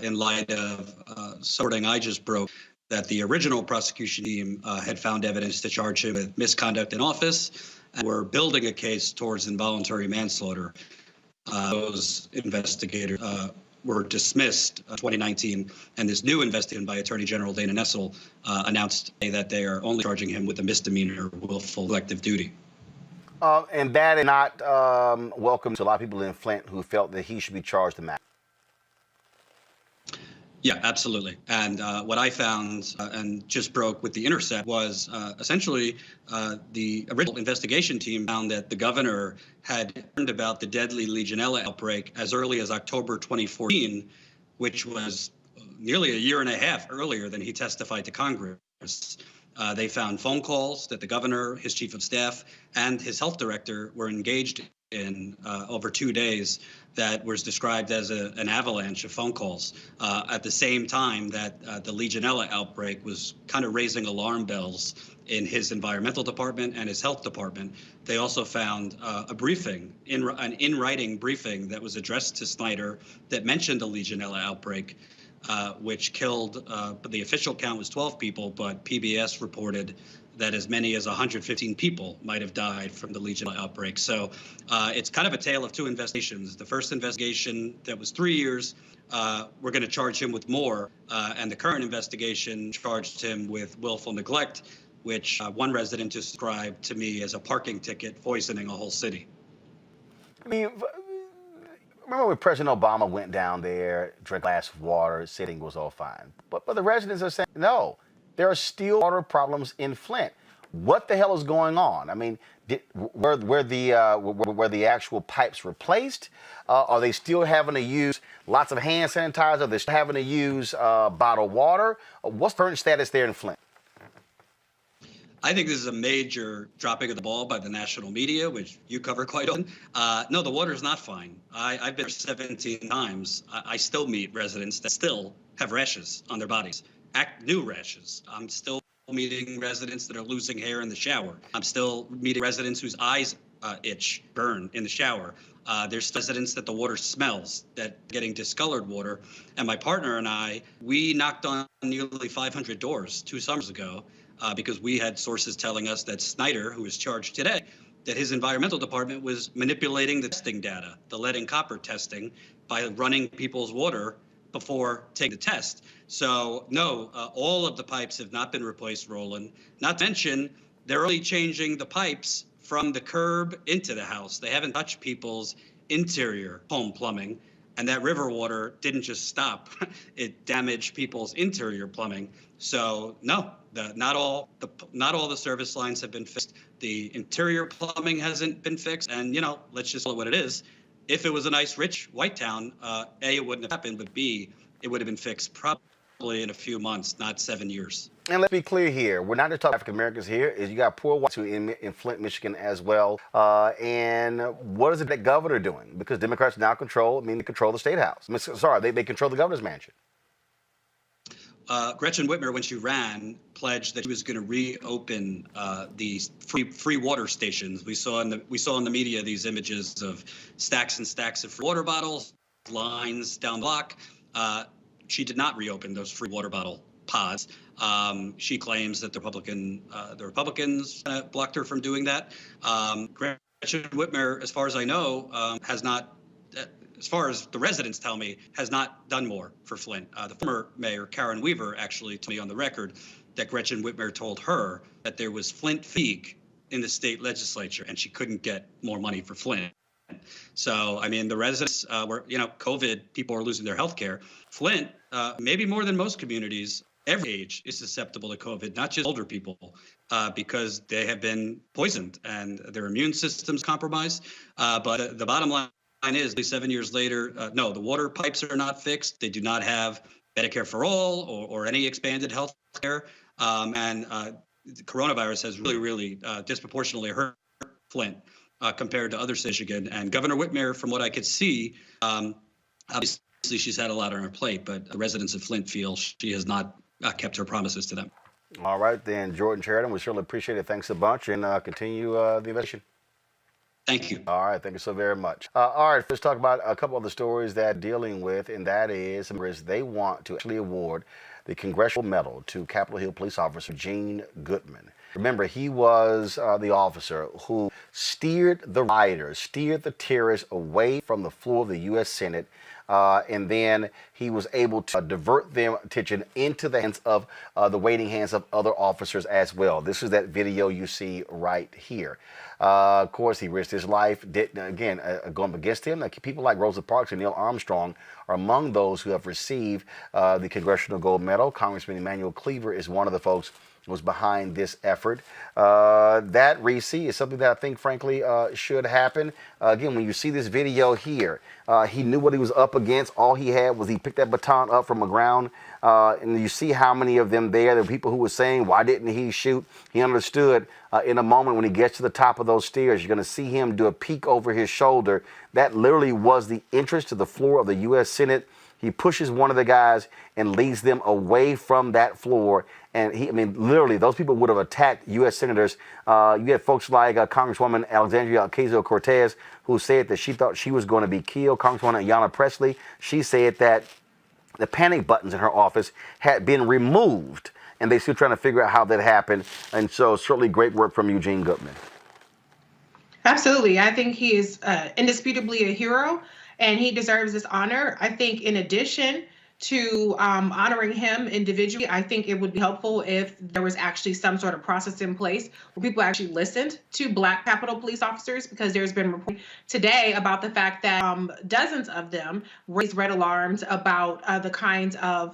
in light of sorting I just broke, that the original prosecution team had found evidence to charge him with misconduct in office and were building a case towards involuntary manslaughter. Those investigators were dismissed in 2019, and this new investigation by Attorney General Dana Nessel announced that they are only charging him with a misdemeanor willful collective duty. And that is not welcome to a lot of people in Flint who felt that he should be charged in that. Yeah, absolutely. And what I found and just broke with The Intercept was essentially the original investigation team found that the governor had learned about the deadly Legionella outbreak as early as October 2014, which was nearly a year and a half earlier than he testified to Congress. They found phone calls that the governor, his chief of staff, and his health director were engaged in over 2 days that was described as an avalanche of phone calls at the same time that the Legionella outbreak was kind of raising alarm bells in his environmental department and his health department. They also found a briefing, an in-writing briefing that was addressed to Snyder that mentioned the Legionella outbreak, which killed, the official count was 12 people, but PBS reported that as many as 115 people might have died from the Legionella outbreak. So it's kind of a tale of two investigations. The first investigation that was 3 years, we're going to charge him with more. And the current investigation charged him with willful neglect, which one resident described to me as a parking ticket poisoning a whole city. I mean, remember when President Obama went down there, drank a glass of water, sitting was all fine. But the residents are saying, no, there are still water problems in Flint. What the hell is going on? I mean, were the actual pipes replaced? Are they still having to use lots of hand sanitizer? Are they still having to use bottled water? What's the current status there in Flint? I think this is a major dropping of the ball by the national media, which you cover quite often. No, the water is not fine. I've been there 17 times. I still meet residents that still have rashes on their bodies. New rashes. I'm still meeting residents that are losing hair in the shower. I'm still meeting residents whose eyes itch, burn in the shower. There's residents that the water smells, that getting discolored water. And my partner and I, we knocked on nearly 500 doors 2 summers ago because we had sources telling us that Snyder, who is charged today, that his environmental department was manipulating the testing data, the lead and copper testing, by running people's water before taking the test. So no, all of the pipes have not been replaced, Roland. Not to mention, they're only changing the pipes from the curb into the house. They haven't touched people's interior home plumbing. And that river water didn't just stop. It damaged people's interior plumbing. So no, not all the service lines have been fixed. The interior plumbing hasn't been fixed. And, let's just call it what it is. If it was a nice, rich, white town, A, it wouldn't have happened, but B, it would have been fixed probably in a few months, not 7 years. And let's be clear here. We're not just talking African Americans here. Is you got poor whites in Flint, Michigan as well. And what is the governor doing? Because Democrats now control the state house. They control the governor's mansion. Gretchen Whitmer, when she ran, pledged that she was going to reopen these free water stations. We saw in the media these images of stacks and stacks of free water bottles, lines down the block. She did not reopen those free water bottle pods. She claims that the Republicans blocked her from doing that. Gretchen Whitmer, as far as I know, has not, as far as the residents tell me, has not done more for Flint. The former mayor, Karen Weaver, actually told me on the record that Gretchen Whitmer told her that there was Flint fatigue in the state legislature and she couldn't get more money for Flint. So, I mean, the residents were, COVID, people are losing their health care. Flint, maybe more than most communities, every age is susceptible to COVID, not just older people, because they have been poisoned and their immune system's compromised. But the bottom line is, at least 7 years later, no, the water pipes are not fixed. They do not have Medicare for all or any expanded health care. And the coronavirus has really disproportionately hurt Flint compared to other cities. Michigan. And Governor Whitmer, from what I could see, obviously she's had a lot on her plate, but the residents of Flint feel she has not kept her promises to them. All right, then, Jordan Sheridan, we certainly appreciate it. Thanks a bunch, and continue the investigation. Thank you. All right, thank you so very much. All right, let's talk about a couple of the stories that dealing with, and that is they want to actually award the Congressional Medal to Capitol Hill Police Officer Eugene Goodman. Remember, he was the officer who steered the rioters, steered the terrorists away from the floor of the U.S. Senate, and then he was able to divert their attention into the hands of the waiting hands of other officers as well. This is that video you see right here. Of course, he risked his life, going up against him. People like Rosa Parks and Neil Armstrong are among those who have received the Congressional Gold Medal. Congressman Emanuel Cleaver is one of the folks who was behind this effort. That, Reese, is something that I think, frankly, should happen. Again, when you see this video here, he knew what he was up against. All he had was he picked that baton up from the ground. And you see how many of them there were people who were saying, why didn't he shoot? He understood in a moment when he gets to the top of those stairs, you're going to see him do a peek over his shoulder. That literally was the entrance to the floor of the U.S. Senate. He pushes one of the guys and leads them away from that floor. And literally, those people would have attacked U.S. senators. You had folks like Congresswoman Alexandria Ocasio-Cortez, who said that she thought she was going to be killed. Congresswoman Ayanna Pressley, she said that the panic buttons in her office had been removed, and they're still trying to figure out how that happened. And so certainly great work from Eugene Goodman. Absolutely. I think he is indisputably a hero, and he deserves this honor. I think in addition to honoring him individually, I think it would be helpful if there was actually some sort of process in place where people actually listened to Black Capitol police officers, because there's been reports today about the fact that dozens of them raised red alarms about the kinds of,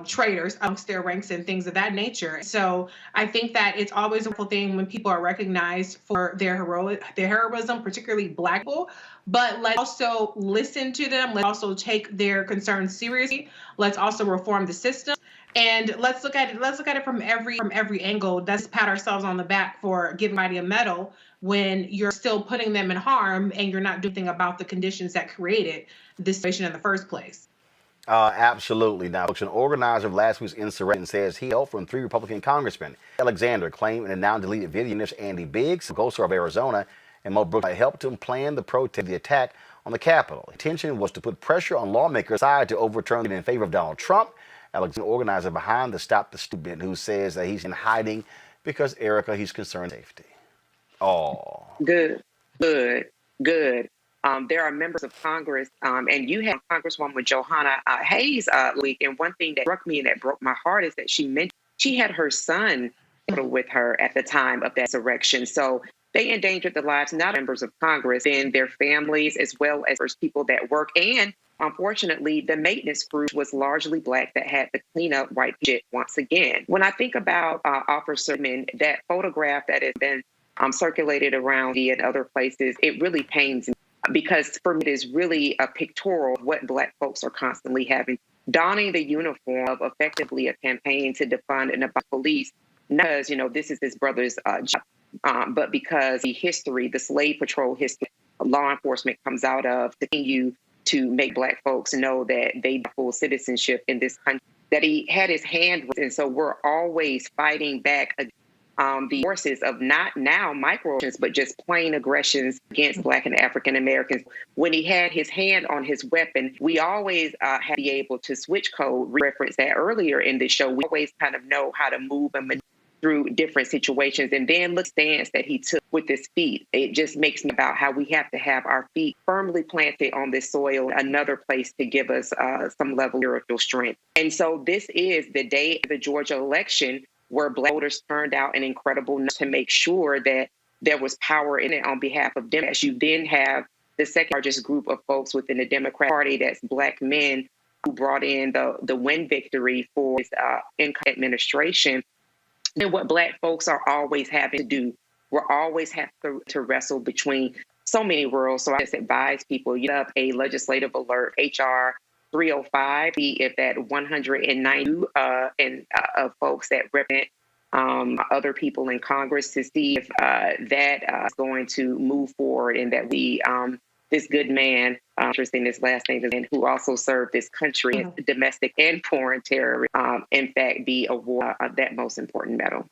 traitors amongst their ranks and things of that nature. So I think that it's always a wonderful thing when people are recognized for their heroism, particularly Black people. But let's also listen to them. Let's also take their concerns seriously. Let's also reform the system, and let's look at it from every angle. Let's pat ourselves on the back for giving somebody a medal when you're still putting them in harm and you're not doing anything about the conditions that created this situation in the first place. Absolutely. Now, an organizer of last week's insurrection says he helped from 3 Republican congressmen. Alexander claimed in a now-deleted video, Andy Biggs, a co-star of Arizona, and Mo Brooks helped him plan the protest, the attack on the Capitol. The intention was to put pressure on lawmakers decided to overturn it in favor of Donald Trump. Alexander, organizer behind the Stop the Student, who says that he's in hiding because, Erica, he's concerned safety. Oh. Good. There There are members of Congress, and you have Congresswoman Johanna Hayes week. And one thing that struck me and that broke my heart is that she mentioned she had her son with her at the time of that insurrection. So they endangered the lives not of members of Congress and their families, as well as people that work. And unfortunately, the maintenance crew was largely Black that had to clean up white shit once again. When I think about Officer Goodman, that photograph that has been circulated around and other places, it really pains me, because for me, it is really a pictorial of what Black folks are constantly having. Donning the uniform of effectively a campaign to defund and about police, not because, this is his brother's job, but because the history, the slave patrol history, law enforcement comes out of to continue to make Black folks know that they have full citizenship in this country, that he had his hand. And so we're always fighting back the forces of not now microaggressions, but just plain aggressions against Black and African Americans. When he had his hand on his weapon, we always have to be able to switch code. Reference that earlier in the show. We always kind of know how to move and maneuver through different situations. And then look, stance that he took with his feet. It just makes me about how we have to have our feet firmly planted on this soil, another place to give us some level of spiritual strength. And so this is the day of the Georgia election where Black voters turned out an incredible number to make sure that there was power in it on behalf of Democrats. You then have the second largest group of folks within the Democratic Party, that's Black men, who brought in the win victory for this income administration. And what Black folks are always having to do, we're always have to wrestle between so many worlds. So I just advise people, you have a legislative alert, HR 305, if that 192 of folks that represent other people in Congress, to see if that is going to move forward, and that we, this good man, interesting, his last name is, and who also served this country as domestic and foreign terrorist, in fact, be awarded that most important medal.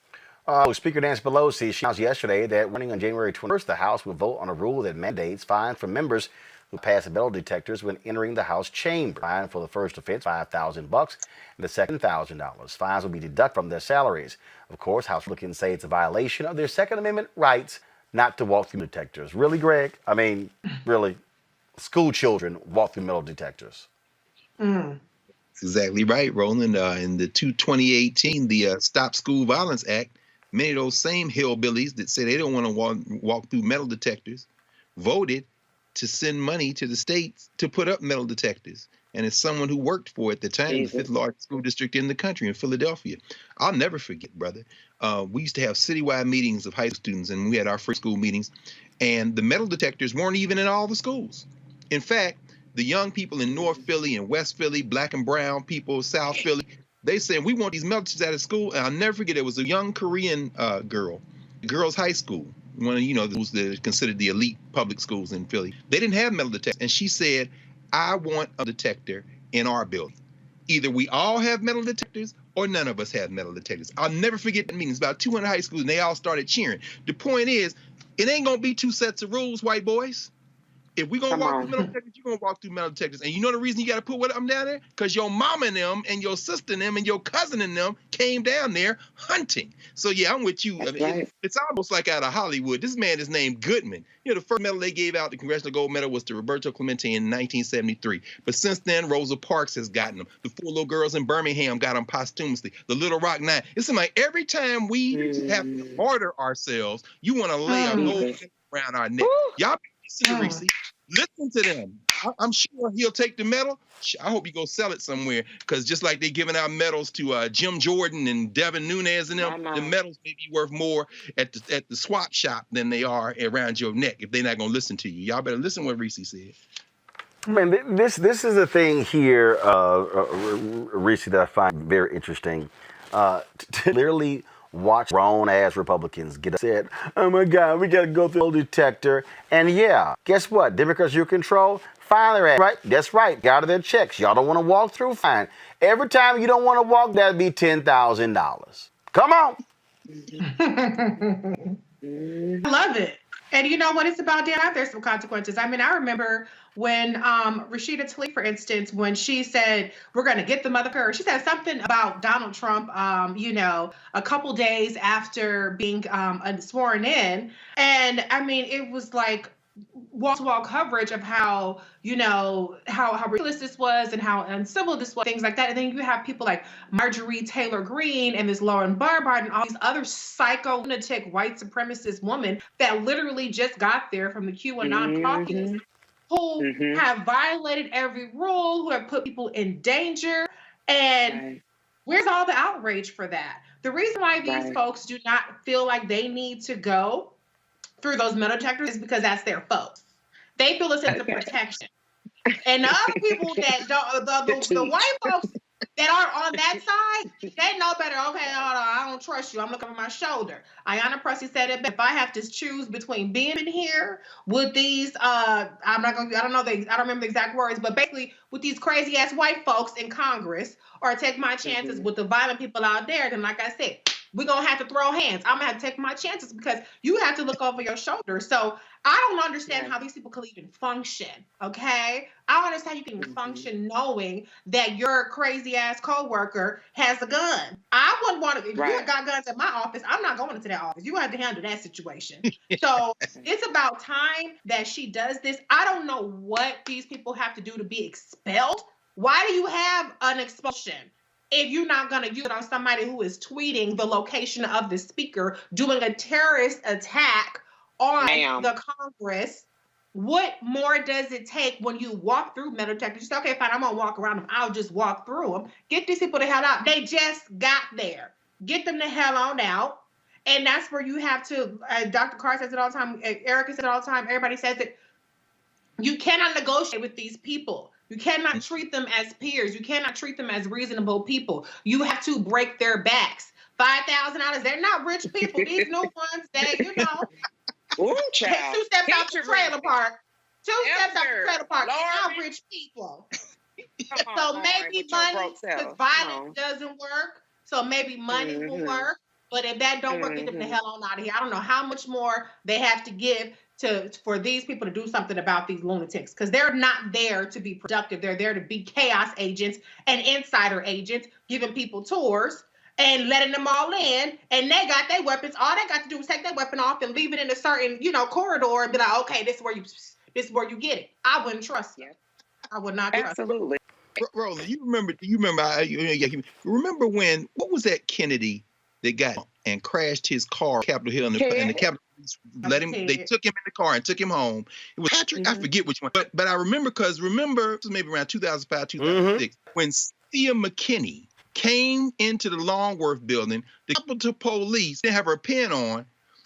Speaker Nancy Pelosi, she announced yesterday that running on January 21st, the House will vote on a rule that mandates fines for members who pass metal detectors when entering the House chamber. Fine for the first offense, $5,000, and the second, $1,000. Fines will be deducted from their salaries. Of course, House Republicans say it's a violation of their Second Amendment rights not to walk through detectors. Really, Greg? I mean, really? School children walk through metal detectors. That's exactly right, Roland. In the 2018, the Stop School Violence Act, many of those same hillbillies that say they don't want to walk through metal detectors voted to send money to the states to put up metal detectors. And as someone who worked for, at the time, the fifth largest school district in the country, in Philadelphia, I'll never forget, brother. We used to have citywide meetings of high school students, and we had our free school meetings, and the metal detectors weren't even in all the schools. In fact, the young people in North Philly and West Philly, Black and brown people, South Philly, they said, we want these metal detectors out of school. And I'll never forget, it was a young Korean girl, girls' high school, one of, those that are considered the elite public schools in Philly. They didn't have metal detectors. And she said, I want a detector in our building. Either we all have metal detectors or none of us have metal detectors. I'll never forget the meetings, about 200 high schools, and they all started cheering. The point is, it ain't going to be two sets of rules, white boys. If we're going to walk through metal detectors, you're going to walk through metal detectors. And you know the reason you got to put them down there? Because your mom and them and your sister and them and your cousin and them came down there hunting. So, yeah, I'm with you. I mean, it's almost like out of Hollywood. This man is named Goodman. The first medal they gave out, the Congressional Gold Medal, was to Roberto Clemente in 1973. But since then, Rosa Parks has gotten them. The 4 little girls in Birmingham got them posthumously. The Little Rock Nine. It seems like every time we have to martyr ourselves, you want to lay a gold around our neck. Y'all listen to Reese. Listen to them. I'm sure he'll take the medal. I hope he go sell it somewhere, because just like they're giving out medals to Jim Jordan and Devin Nunes and them, the medals may be worth more at the swap shop than they are around your neck if they're not going to listen to you. Y'all better listen to what Reese said. Man, this is a thing here, Reese, that I find very interesting. To literally watch grown-ass Republicans get upset. Oh, my God, we got to go through a detector. And, yeah, guess what? Democrats, you control, fine their ass, right? That's right. Got out of their checks. Y'all don't want to walk through, fine. Every time you don't want to walk, that'd be $10,000. Come on. I love it. And you know what? It's about down out there some consequences. I mean, I remember when Rashida Tlaib, for instance, when she said, we're going to get the motherfucker, she said something about Donald Trump, a couple days after being sworn in. And I mean, it was like wall-to-wall coverage of how ridiculous this was and how uncivil this was, things like that. And then you have people like Marjorie Taylor Greene and this Lauren Boebert and all these other psycho lunatic white supremacist women that literally just got there from the QAnon caucus, who have violated every rule, who have put people in danger. And where's all the outrage for that? The reason why these folks do not feel like they need to go through those metal detectors is because that's their folks. They feel a sense of protection. And the other people that don't, the white folks that are on that side, they know better. Okay, hold on, I don't trust you. I'm looking over my shoulder. Ayanna Pressley said it, but if I have to choose between being in here with these, I don't remember the exact words, but basically with these crazy ass white folks in Congress, or take my chances with the violent people out there, then like I said, we're going to have to throw hands. I'm going to have to take my chances because you have to look over your shoulder. So I don't understand how these people can even function, okay? I don't understand you can function knowing that your crazy-ass coworker has a gun. I wouldn't want to, if you got guns at my office, I'm not going into that office. You have to handle that situation. So it's about time that she does this. I don't know what these people have to do to be expelled. Why do you have an expulsion if you're not going to use it on somebody who is tweeting the location of the speaker, doing a terrorist attack on the Congress? What more does it take when you walk through metal detectors? You say, okay, fine, I'm going to walk around them. I'll just walk through them. Get these people the hell out. They just got there. Get them the hell on out. And that's where you have to, Dr. Carr says it all the time, Erica says it all the time, everybody says it. You cannot negotiate with these people. You cannot treat them as peers. You cannot treat them as reasonable people. You have to break their backs. $5,000. They're not rich people. These new ones that, you know, Ooh, child. 2 steps out the trailer park. 2 steps out the trailer park. They're not rich people. So maybe money, because violence doesn't work. So maybe money will work. But if that don't work, get them the hell on out of here. I don't know how much more they have to give for these people to do something about these lunatics, because they're not there to be productive. They're there to be chaos agents and insider agents, giving people tours and letting them all in. And they got their weapons. All they got to do is take their weapon off and leave it in a certain, corridor and be like, okay, this is where you get it. I wouldn't trust you. I would not trust you. Absolutely. Roland, you remember when, what was that Kennedy that got and crashed his car, Capitol Hill, and the Capitol Police they took him in the car and took him home. It was Patrick, I forget which one, but I remember it was maybe around 2005, 2006, when Cynthia McKinney came into the Longworth building, the Capitol Police didn't have her pen on.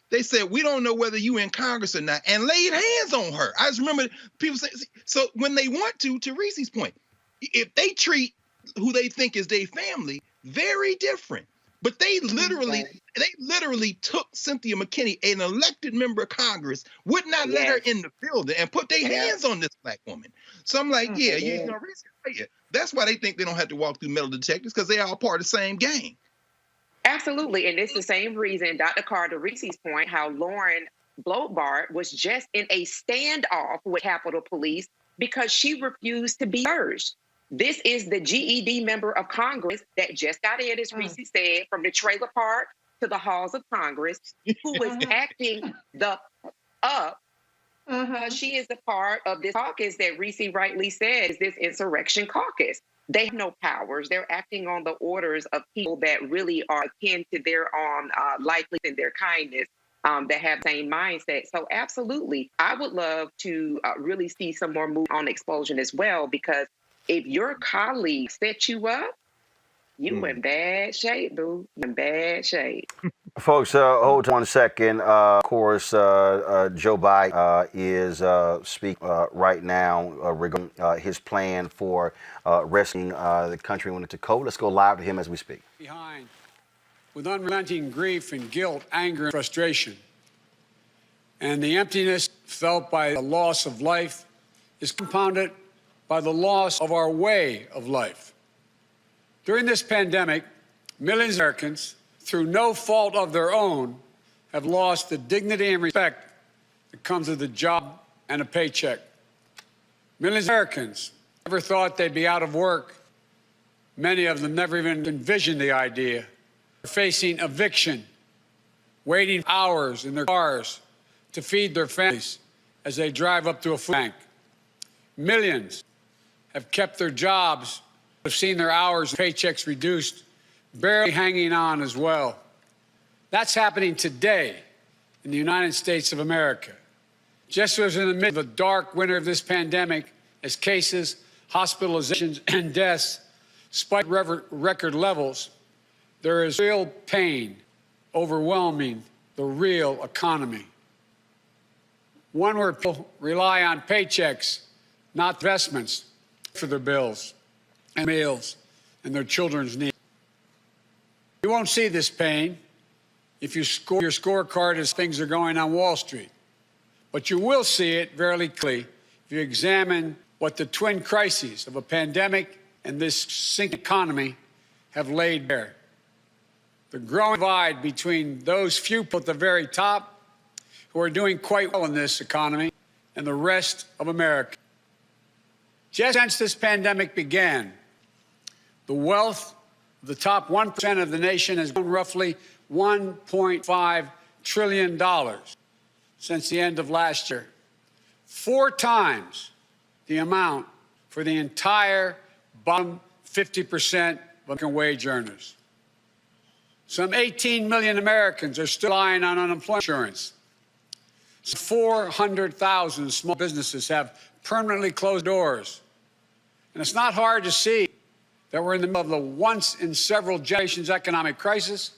They said, we don't know whether you in Congress or not, and laid hands on her. I just remember people saying, so when they want to Reese's point, if they treat who they think is their family very different. But they literally took Cynthia McKinney, an elected member of Congress, would not let her in the building and put their hands on this black woman. So I'm like, that's why they think they don't have to walk through metal detectors, because they are all part of the same gang. Absolutely. And it's the same reason, Dr. Carr, to Reese's point, how Lauren Blotbart was just in a standoff with Capitol Police because she refused to be purged. This is the GED member of Congress that just got in, as Reese said, from the trailer park to the halls of Congress, who is acting up. She is a part of this caucus that Reese rightly said is this insurrection caucus. They have no powers. They're acting on the orders of people that really are akin to their own likeness and their kindness, that have the same mindset. So absolutely, I would love to really see some more movement on expulsion as well, because if your colleague set you up, you in bad shape, boo. In bad shape. Folks, hold 1 second. Of course, Joe Biden is speaking right now regarding his plan for rescuing the country when it's cold. Let's go live to him as we speak. Behind, with unrelenting grief and guilt, anger and frustration, and the emptiness felt by the loss of life is compounded by the loss of our way of life. During this pandemic, millions of Americans, through no fault of their own, have lost the dignity and respect that comes with a job and a paycheck. Millions of Americans never thought they'd be out of work. Many of them never even envisioned the idea. They're facing eviction, waiting hours in their cars to feed their families as they drive up to a food bank. Millions have kept their jobs, have seen their hours and paychecks reduced, barely hanging on as well. That's happening today in the United States of America. Just as in the midst of the dark winter of this pandemic, as cases, hospitalizations, and deaths spike record levels, there is real pain overwhelming the real economy. One where people rely on paychecks, not investments, for their bills and meals and their children's needs. You won't see this pain if you score your scorecard as things are going on Wall Street. But you will see it very clearly if you examine what the twin crises of a pandemic and this sinking economy have laid bare. the growing divide between those few people at the very top who are doing quite well in this economy and the rest of America. Just since this pandemic began, the wealth of the top 1% of the nation has grown roughly $1.5 trillion since the end of last year, 4 times the amount for the entire bottom 50% of American wage earners. Some 18 million Americans are still relying on unemployment insurance. 400,000 small businesses have permanently closed doors. And it's not hard to see that we're in the middle of the once-in-several-generations economic crisis,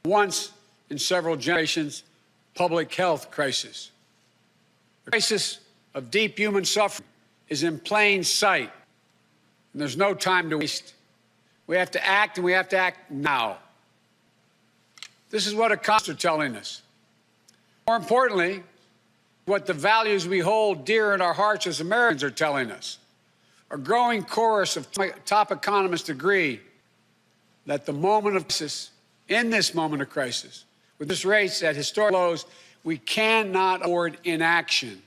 once-in-several-generations public health crisis. The crisis of deep human suffering is in plain sight, and there's no time to waste. We have to act, and we have to act now. This is what economists are telling us. More importantly, what the values we hold dear in our hearts as Americans are telling us. A growing chorus of top economists agree that the moment of crisis, in this moment of crisis, with this rates at historic lows, we cannot afford inaction.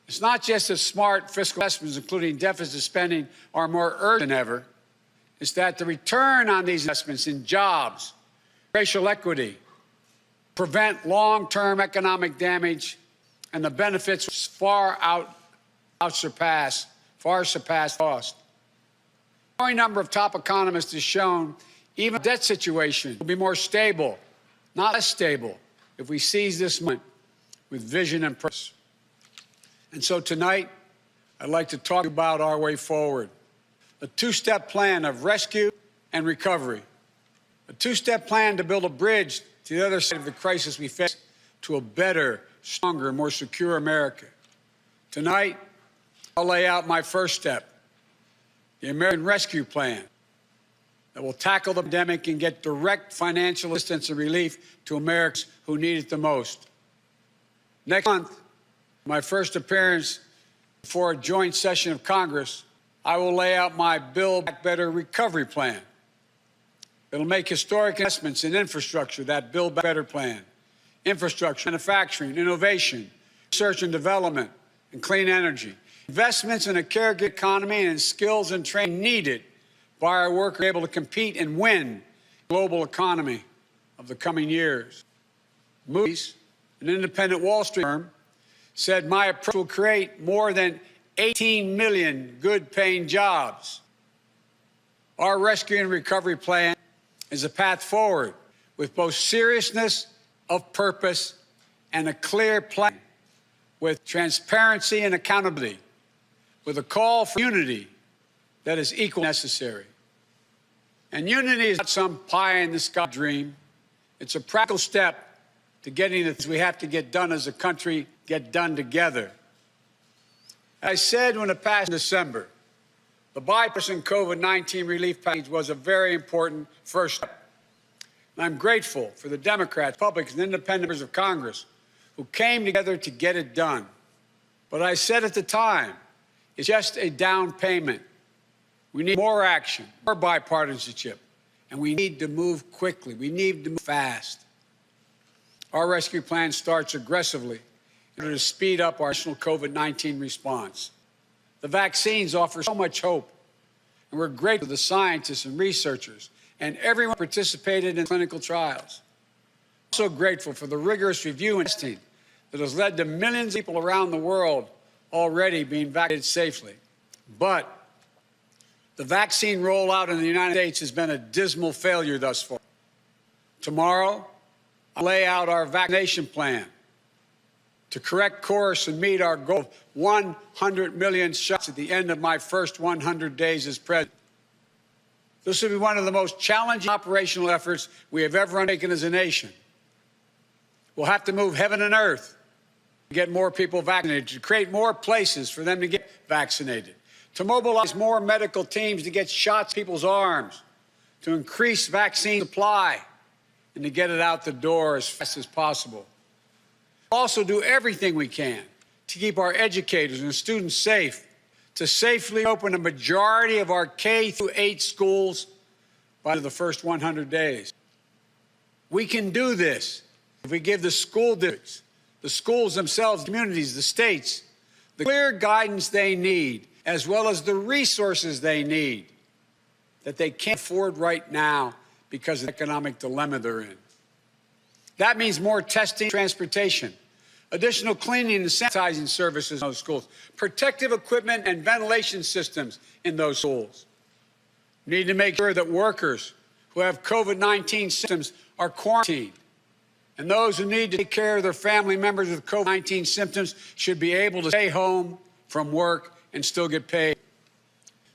It's not just that smart fiscal investments, including deficit spending, are more urgent than ever. It's that the return on these investments in jobs, racial equity, prevent long-term economic damage, and the benefits far surpass cost. A growing number of top economists has shown even the debt situation will be more stable, not less stable, if we seize this moment with vision and purpose. And so tonight, I'd like to talk about our way forward. A 2-step plan of rescue and recovery. A 2-step plan to build a bridge to the other side of the crisis we face to a better, stronger, more secure America. Tonight, I'll lay out my first step, the American Rescue Plan, that will tackle the pandemic and get direct financial assistance and relief to Americans who need it the most. Next month, my first appearance before a joint session of Congress, I will lay out my Build Back Better recovery plan. It'll make historic investments in infrastructure, that Build Back Better plan. Infrastructure, manufacturing, innovation, research and development, and clean energy. Investments in a caregiver economy and in skills and training needed by our workers able to compete and win the global economy of the coming years. Moody's, an independent Wall Street firm, said my approach will create more than 18 million good-paying jobs. Our rescue and recovery plan is a path forward with both seriousness of purpose and a clear plan with transparency and accountability, with a call for unity that is equally necessary. And unity is not some pie-in-the-sky dream. It's a practical step to getting the things we have to get done as a country, get done together. As I said when it passed in December, the bipartisan COVID-19 relief package was a very important first step. And I'm grateful for the Democrats, Republicans, and independent members of Congress who came together to get it done. But I said at the time, it's just a down payment. We need more action, more bipartisanship, and we need to move quickly. We need to move fast. Our rescue plan starts aggressively in order to speed up our national COVID-19 response. The vaccines offer so much hope, and we're grateful to the scientists and researchers and everyone who participated in clinical trials. Also grateful for the rigorous review and testing that has led to millions of people around the world already being vaccinated safely. But the vaccine rollout in the United States has been a dismal failure thus far. Tomorrow, I'll lay out our vaccination plan to correct course and meet our goal of 100 million shots at the end of my first 100 days as president. This will be one of the most challenging operational efforts we have ever undertaken as a nation. We'll have to move heaven and earth to get more people vaccinated, to create more places for them to get vaccinated, to mobilize more medical teams to get shots in people's arms, to increase vaccine supply, and to get it out the door as fast as possible. Also do everything we can to keep our educators and students safe, to safely open a majority of our K-8 schools by the first 100 days. We can do this if we give the school districts, the schools themselves, communities, the states, the clear guidance they need, as well as the resources they need that they can't afford right now because of the economic dilemma they're in. That means more testing, transportation, additional cleaning and sanitizing services in those schools, protective equipment and ventilation systems in those schools. We need to make sure that workers who have COVID-19 symptoms are quarantined, and those who need to take care of their family members with COVID-19 symptoms should be able to stay home from work and still get paid.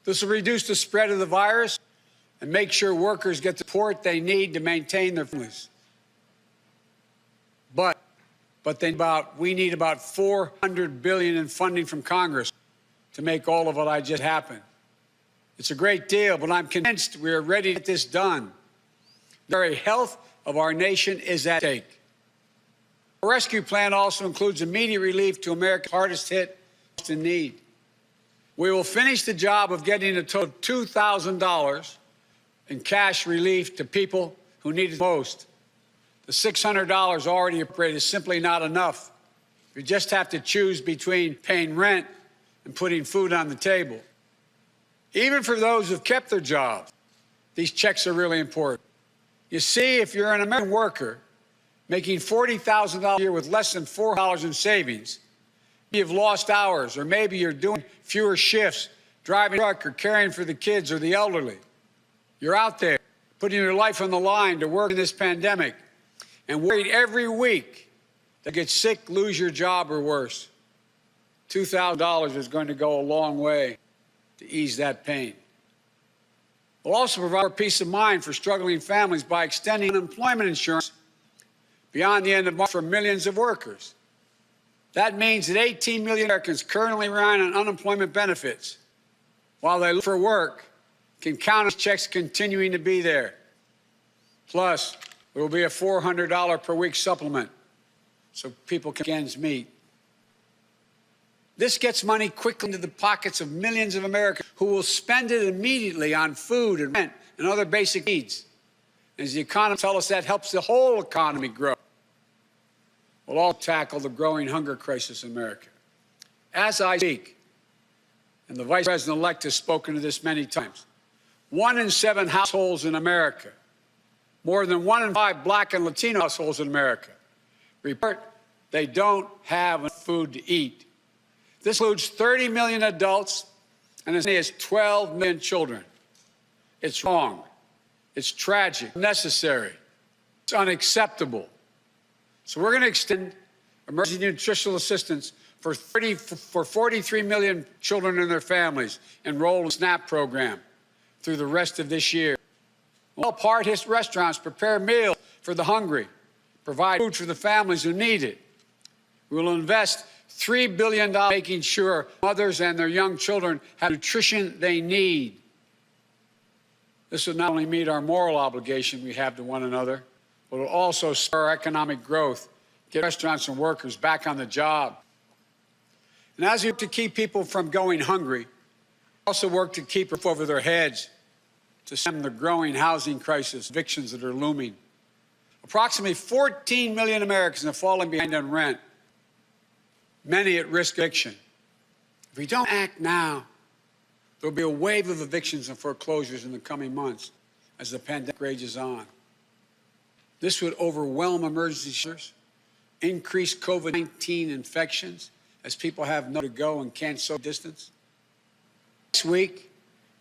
This will reduce the spread of the virus and make sure workers get the support they need to maintain their families. But we need about $400 billion in funding from Congress to make all of what I just happen. It's a great deal, but I'm convinced we are ready to get this done. The very health of our nation is at stake. Our rescue plan also includes immediate relief to America's hardest hit, most in need. We will finish the job of getting a total of $2,000 in cash relief to people who need it most. The $600 already appropriated is simply not enough. You just have to choose between paying rent and putting food on the table. Even for those who've kept their jobs, these checks are really important. You see, if you're an American worker making $40,000 a year with less than $4 in savings, you've lost hours, or maybe you're doing fewer shifts, driving a truck or caring for the kids or the elderly. You're out there putting your life on the line to work in this pandemic and worried every week to get sick, lose your job, or worse. $2,000 is going to go a long way to ease that pain. We'll also provide peace of mind for struggling families by extending unemployment insurance beyond the end of March for millions of workers. That means that 18 million Americans currently relying on unemployment benefits while they look for work can count on checks continuing to be there. Plus, there will be a $400 per week supplement so people can ends meet. This gets money quickly into the pockets of millions of Americans who will spend it immediately on food and rent and other basic needs. As the economists tell us, that helps the whole economy grow. We'll all tackle the growing hunger crisis in America. As I speak, and the Vice President-elect has spoken to this many times, 1 in 7 households in America, more than 1 in 5 Black and Latino households in America, report they don't have enough food to eat. This includes 30 million adults and as many as 12 million children. It's wrong. It's tragic, necessary. It's unacceptable. So we're going to extend emergency nutritional assistance for 43 million children and their families enrolled in the SNAP program through the rest of this year. We'll help hard-hit restaurants prepare meals for the hungry, provide food for the families who need it. We will invest $3 billion making sure mothers and their young children have nutrition they need. This will not only meet our moral obligation we have to one another, but it will also spur our economic growth, get restaurants and workers back on the job. And as we work to keep people from going hungry, we also work to keep a roof over their heads, to stem the growing housing crisis, evictions that are looming. Approximately 14 million Americans have fallen behind on rent, many at risk of eviction. If we don't act now, there will be a wave of evictions and foreclosures in the coming months as the pandemic rages on. This would overwhelm emergency shelters, increase COVID-19 infections as people have nowhere to go and can't social distance. Next week,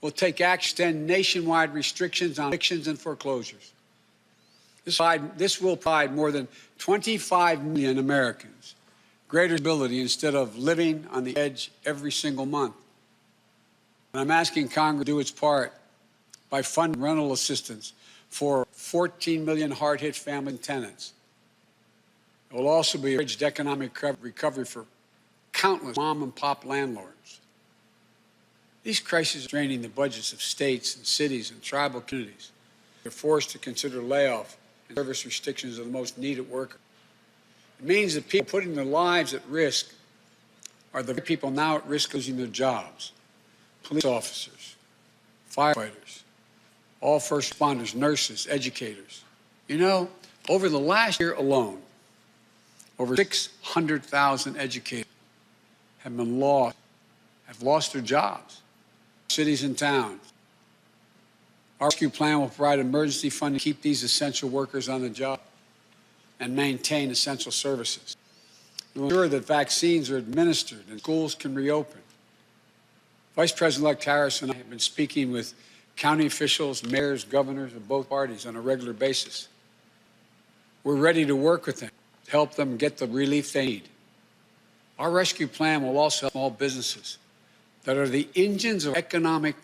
we'll take action to extend nationwide restrictions on evictions and foreclosures. This will provide more than 25 million Americans greater stability instead of living on the edge every single month. And I'm asking Congress to do its part by funding rental assistance for 14 million hard-hit families and tenants. It will also be a bridged economic recovery for countless mom-and-pop landlords. These crises are draining the budgets of states and cities and tribal communities. They're forced to consider layoff and service restrictions of the most needed workers. It means that people putting their lives at risk are the people now at risk of losing their jobs. Police officers, firefighters, all first responders, nurses, educators. You know, Over the last year alone, over 600,000 educators have lost their jobs, cities and towns. Our rescue plan will provide emergency funding to keep these essential workers on the job and maintain essential services. We'll ensure that vaccines are administered and schools can reopen. Vice President-elect Harris and I have been speaking with county officials, mayors, governors of both parties on a regular basis. We're ready to work with them to help them get the relief they need. Our rescue plan will also help small businesses that are the engines of economic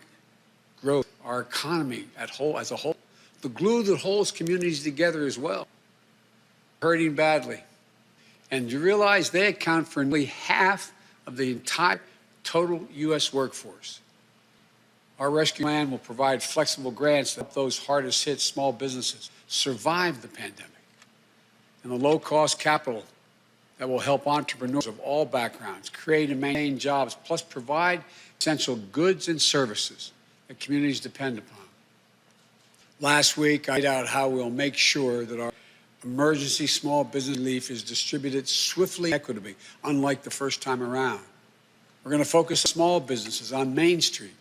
growth, our economy as a whole, the glue that holds communities together as well, hurting badly. And you realize they account for nearly half of the entire total U.S. workforce. Our rescue plan will provide flexible grants to help those hardest hit small businesses survive the pandemic, and the low-cost capital that will help entrepreneurs of all backgrounds create and maintain jobs, plus provide essential goods and services that communities depend upon. Last week, I laid out how we'll make sure that our emergency small business relief is distributed swiftly and equitably, unlike the first time around. We're going to focus on small businesses on Main Street.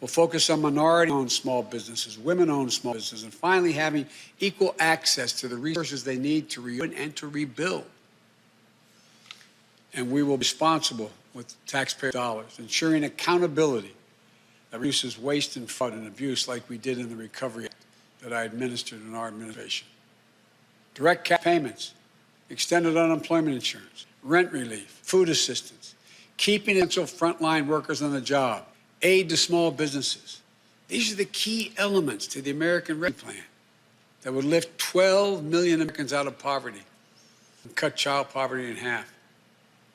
We'll focus on minority-owned small businesses, women-owned small businesses, and finally having equal access to the resources they need to reopen and to rebuild. And we will be responsible with taxpayer dollars, ensuring accountability that reduces waste and fraud and abuse like we did in the Recovery Act that I administered in our administration. Direct cash payments, extended unemployment insurance, rent relief, food assistance, keeping essential frontline workers on the job, aid to small businesses. These are the key elements to the American Rescue Plan that would lift 12 million Americans out of poverty and cut child poverty in half.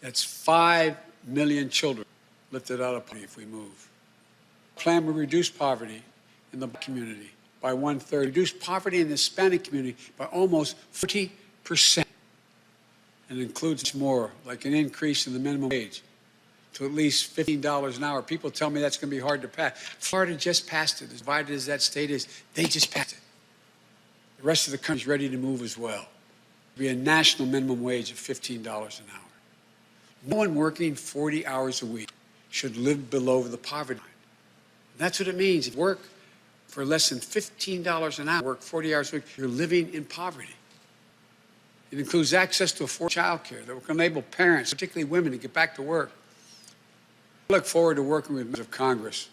That's 5 million children lifted out of poverty if we move. The plan will reduce poverty in the Black community by 1/3, reduce poverty in the Hispanic community by almost 40%. And includes more, like an increase in the minimum wage to at least $15 an hour. People tell me that's going to be hard to pass. Florida just passed it. As divided as that state is, they just passed it. The rest of the country is ready to move as well. There'll be a national minimum wage of $15 an hour. No one working 40 hours a week should live below the poverty line. And that's what it means. If you work for less than $15 an hour, work 40 hours a week, you're living in poverty. It includes access to affordable child care that will enable parents, particularly women, to get back to work. I look forward to working with members of Congress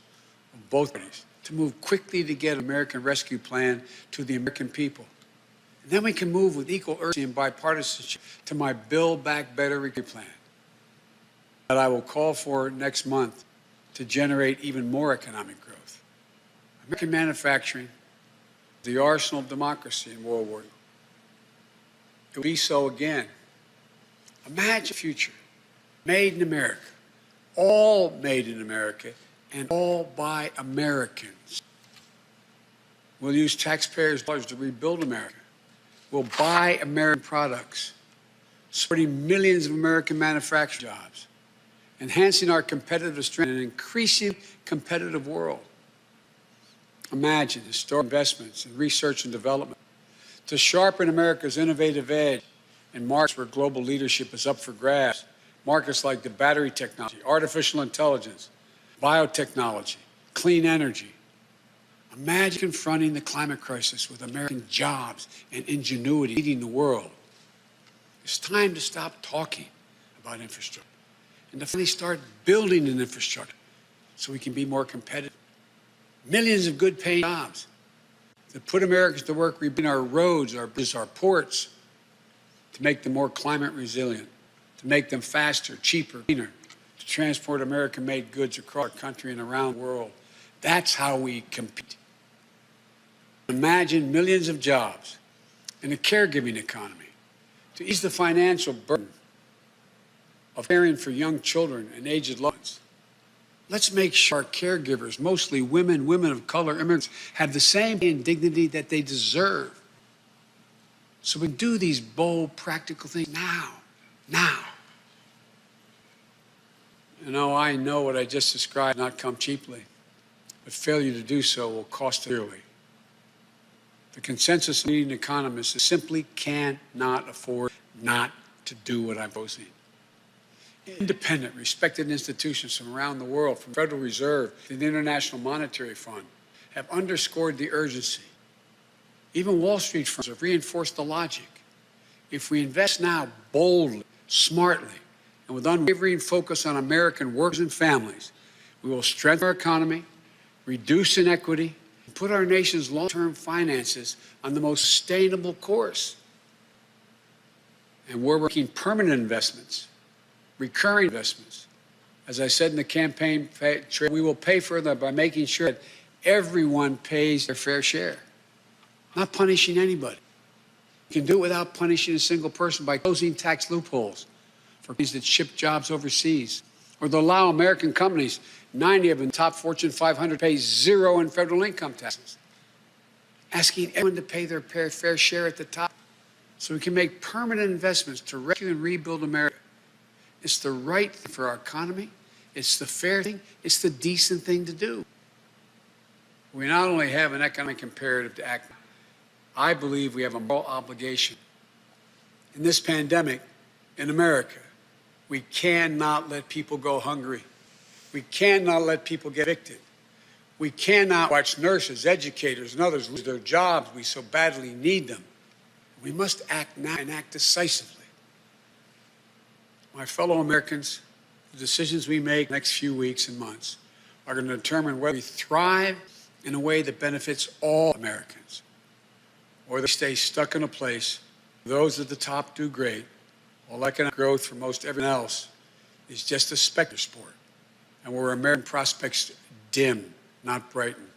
of both parties to move quickly to get an American Rescue Plan to the American people. And then we can move with equal urgency and bipartisanship to my Build Back Better Rescue Plan that I will call for next month to generate even more economic growth. American manufacturing, the arsenal of democracy in World War II. It will be so again. Imagine a future made in America, all made in America, and all by Americans. We'll use taxpayers' dollars to rebuild America. We'll buy American products, supporting millions of American manufacturing jobs, enhancing our competitive strength in an increasing competitive world. Imagine historic investments in research and development to sharpen America's innovative edge in markets where global leadership is up for grabs. Markets like the battery technology, artificial intelligence, biotechnology, clean energy. Imagine confronting the climate crisis with American jobs and ingenuity leading the world. It's time to stop talking about infrastructure and to finally start building an infrastructure so we can be more competitive. Millions of good paying jobs that put Americans to work rebuilding our roads, our bridges, our ports, to make them more climate resilient, to make them faster, cheaper, cleaner, to transport American-made goods across our country and around the world. That's how we compete. Imagine millions of jobs in a caregiving economy to ease the financial burden of caring for young children and aged loved ones. Let's make sure our caregivers, mostly women, women of color, immigrants, have the same dignity that they deserve. So we do these bold, practical things now. You know, I know what I just described not come cheaply, but failure to do so will cost dearly. The consensus of leading economists is simply cannot afford not to do what I'm proposing. Independent, respected institutions from around the world, from the Federal Reserve to the International Monetary Fund, have underscored the urgency. Even Wall Street firms have reinforced the logic. If we invest now boldly, smartly, and with unwavering focus on American workers and families, we will strengthen our economy, reduce inequity, and put our nation's long-term finances on the most sustainable course. And we're making permanent investments, recurring investments. As I said in the campaign, we will pay for them by making sure that everyone pays their fair share, not punishing anybody. We can do it without punishing a single person by closing tax loopholes for companies that ship jobs overseas, or to allow American companies, 90 of them, top Fortune 500, pay zero in federal income taxes, asking everyone to pay their fair share at the top so we can make permanent investments to rescue and rebuild America. It's the right thing for our economy. It's the fair thing. It's the decent thing to do. We not only have an economic imperative to act, I believe we have a moral obligation. In this pandemic, in America, we cannot let people go hungry. We cannot let people get evicted. We cannot watch nurses, educators, and others lose their jobs. We so badly need them. We must act now and act decisively. My fellow Americans, the decisions we make next few weeks and months are going to determine whether we thrive in a way that benefits all Americans, or they stay stuck in a place where those at the top do great, while economic growth for most everyone else is just a specter sport, and where American prospects dim, not brighten.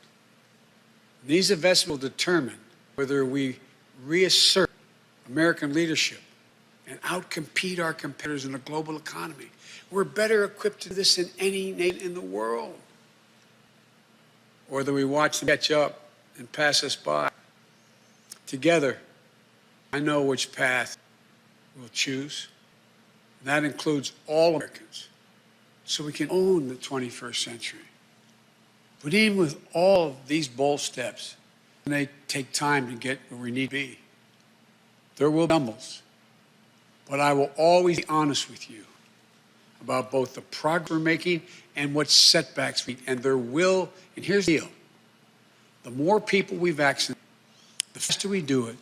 These investments will determine whether we reassert American leadership and outcompete our competitors in a global economy. We're better equipped to do this than any nation in the world. Or whether we watch them catch up and pass us by. Together, I know which path we'll choose. And that includes all Americans, so we can own the 21st century. But even with all of these bold steps, and they take time to get where we need to be, there will be stumbles. But I will always be honest with you about both the progress we're making and what setbacks we, and there will, and here's the deal, the more people we vaccinate, the faster we do it,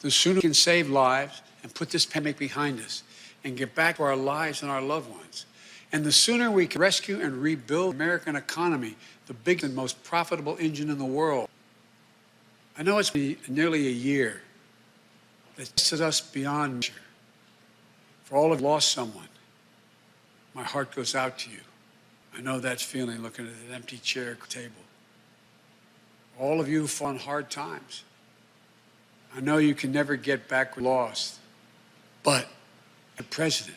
the sooner we can save lives and put this pandemic behind us and get back to our lives and our loved ones. And the sooner we can rescue and rebuild the American economy, the biggest and most profitable engine in the world. I know it's been nearly a year that tested us beyond measure. For all of you who lost someone, my heart goes out to you. I know that feeling looking at an empty chair at the table. All of you who fought in hard times, I know you can never get back what you lost. But, as president,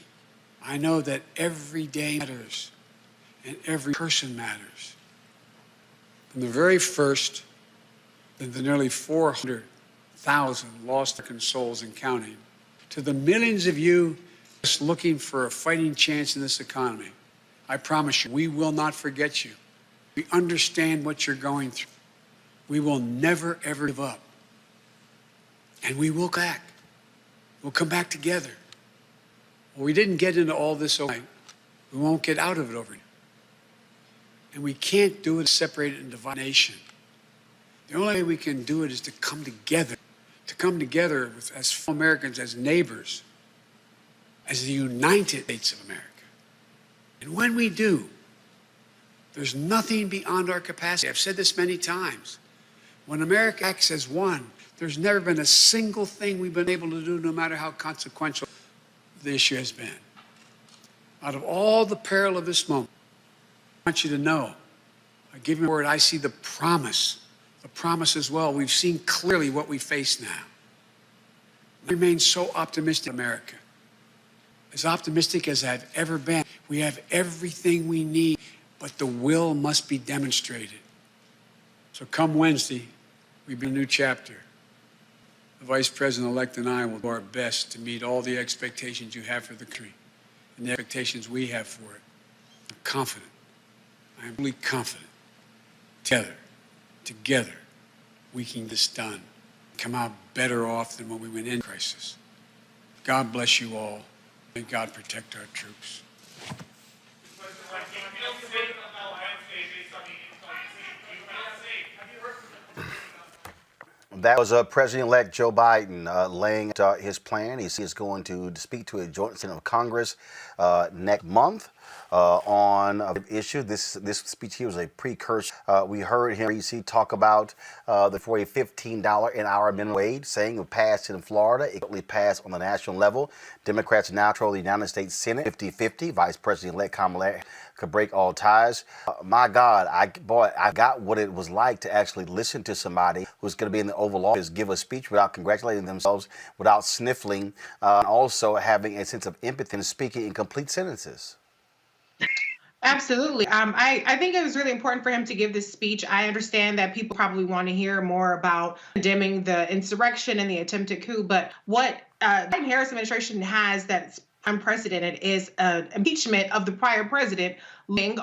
I know that every day matters and every person matters. From the very first, to the nearly 400,000 lost American souls and counting, to the millions of you just looking for a fighting chance in this economy, I promise you, we will not forget you. We understand what you're going through. We will never, ever give up. And we will come back. We'll come back together. Well, we didn't get into all this overnight. We won't get out of it overnight. And we can't do it separated and divide nation. The only way we can do it is to come together as fellow Americans, as neighbors, as the United States of America. And when we do, there's nothing beyond our capacity. I've said this many times. When America acts as one, there's never been a single thing we've been able to do, no matter how consequential the issue has been. Out of all the peril of this moment, I want you to know, I give you a word, I see the promise as well. We've seen clearly what we face now. I remain so optimistic in America. As optimistic as I've ever been. We have everything we need, but the will must be demonstrated. So come Wednesday, we begin a new chapter. The Vice President-elect and I will do our best to meet all the expectations you have for the country and the expectations we have for it. I'm confident. I am really confident. Together, we can get this done. come out better off than when we went in crisis. God bless you all. May God protect our troops. That was President-elect Joe Biden laying out his plan. He is going to speak to a joint Senate of Congress next month on an issue. This speech here was a precursor. We heard him talk about for a $15 an hour minimum wage, saying it would pass in Florida. It will pass on the national level. Democrats now control the United States Senate 50-50. Vice President-elect Kamala Harris could break all ties. My God, I got what it was like to actually listen to somebody who's going to be in the Oval Office give a speech without congratulating themselves, without sniffling, and also having a sense of empathy and speaking in complete sentences. Absolutely. I think it was really important for him to give this speech. I understand that people probably want to hear more about condemning the insurrection and the attempted coup, but what the Biden-Harris administration has that's unprecedented is impeachment of the prior president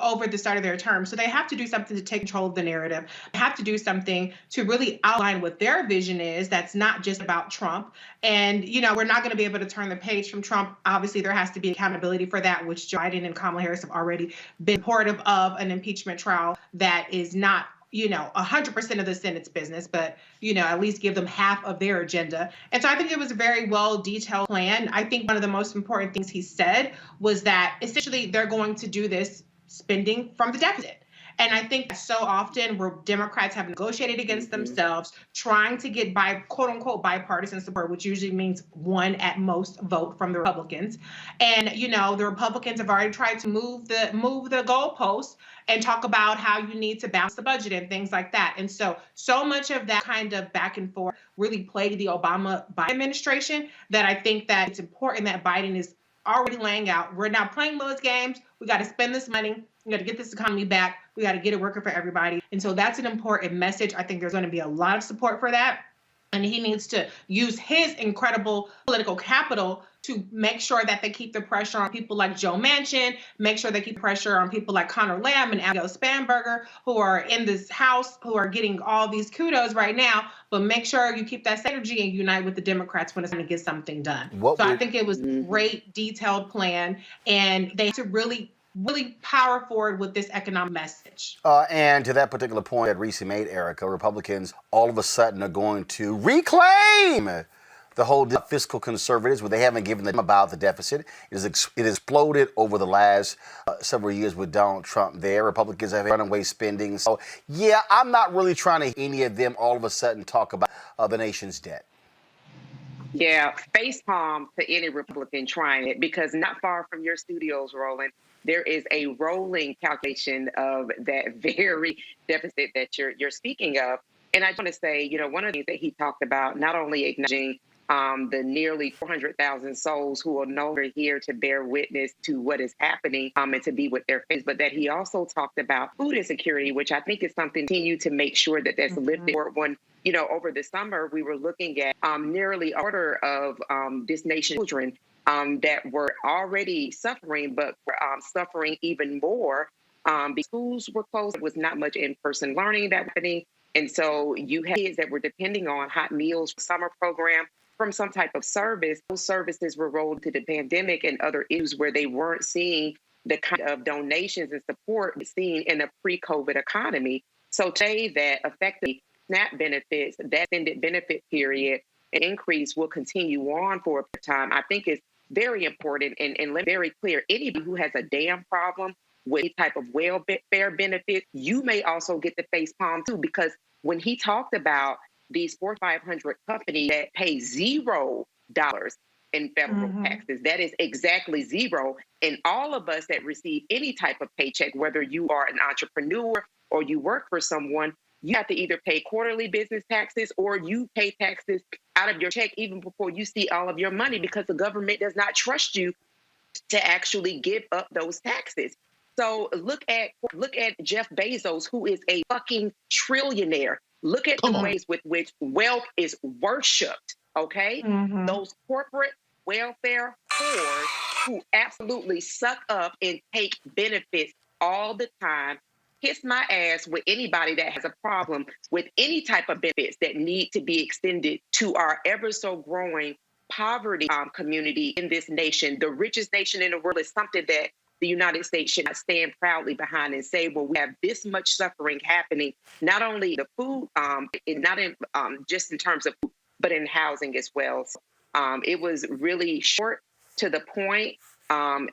over the start of their term. So they have to do something to take control of the narrative. They have to do something to really outline what their vision is that's not just about Trump. And, we're not going to be able to turn the page from Trump. Obviously, there has to be accountability for that, which Joe Biden and Kamala Harris have already been supportive of an impeachment trial that is not 100% of the Senate's business, but, at least give them half of their agenda. And so I think it was a very well detailed plan. I think one of the most important things he said was that essentially they're going to do this spending from the deficit. And I think so often where Democrats have negotiated against themselves, trying to get quote unquote bipartisan support, which usually means one at most vote from the Republicans. And, the Republicans have already tried to move the goalposts and talk about how you need to balance the budget and things like that. And so much of that kind of back and forth really plagued the Obama-Biden administration that I think that it's important that Biden is already laying out. We're not playing those games. We got to spend this money. We got to get this economy back. We got to get it working for everybody. And so that's an important message. I think there's going to be a lot of support for that. And he needs to use his incredible political capital to make sure that they keep the pressure on people like Joe Manchin, make sure they keep pressure on people like Connor Lamb and Abigail Spanberger, who are in this House, who are getting all these kudos right now, but make sure you keep that energy and unite with the Democrats when it's going to get something done. I think it was a great, detailed plan, and they have to really power forward with this economic message. And to that particular point that Reese made, Erica, Republicans all of a sudden are going to reclaim the whole fiscal conservatives, where they haven't given them about the deficit. It exploded over the last several years with Donald Trump there. Republicans have runaway spending. So, yeah, I'm not really trying to hear any of them all of a sudden talk about the nation's debt. Yeah, facepalm to any Republican trying it, because not far from your studios, Roland, there is a rolling calculation of that very deficit that you're speaking of. And I want to say, one of the things that he talked about, not only acknowledging the nearly 400,000 souls who are no longer here to bear witness to what is happening and to be with their families, but that he also talked about food insecurity, which I think is something to continue to make sure that that's lifted. When, over the summer, we were looking at nearly a quarter of this nation's children that were already suffering, but were suffering even more because schools were closed. There was not much in-person learning that happening. And so you had kids that were depending on hot meals, summer program, from some type of service. Those services were rolled to the pandemic and other issues where they weren't seeing the kind of donations and support seen in a pre-COVID economy. So to say that effectively SNAP benefits, that extended benefit period, an increase will continue on for a time, I think is very important and very clear. Anybody who has a damn problem with any type of welfare benefit, you may also get the face palm too, because when he talked about these 4,500 companies that pay $0 in federal taxes, that is exactly zero. And all of us that receive any type of paycheck, whether you are an entrepreneur or you work for someone, you have to either pay quarterly business taxes or you pay taxes out of your check even before you see all of your money, because the government does not trust you to actually give up those taxes. So look at Jeff Bezos, who is a fucking trillionaire. Look at the ways with which wealth is worshipped, okay? Those corporate welfare whores who absolutely suck up and take benefits all the time kiss my ass with anybody that has a problem with any type of benefits that need to be extended to our ever so growing poverty community in this nation. The richest nation in the world is something that the United States should not stand proudly behind and say, well, we have this much suffering happening, not only the food, not in just in terms of food, but in housing as well. So, it was really short, to the point,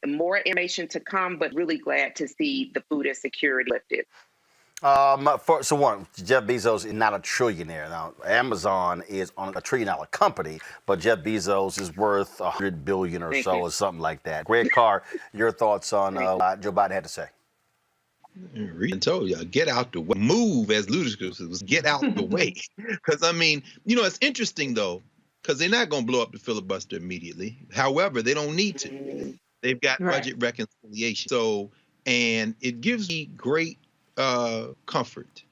more information to come, but really glad to see the food insecurity lifted. So one, Jeff Bezos is not a trillionaire. Now, Amazon is on $1 trillion company, but Jeff Bezos is worth $100 billion or so, or something like that. Greg Carr, your thoughts on what Joe Biden had to say? Reed told you, get out the way. Move, as Ludacris was, get out the way. Because, I mean, you know, it's interesting, though, because they're not going to blow up the filibuster immediately. However, they don't need to. They've got budget reconciliation. So, and it gives me great comfort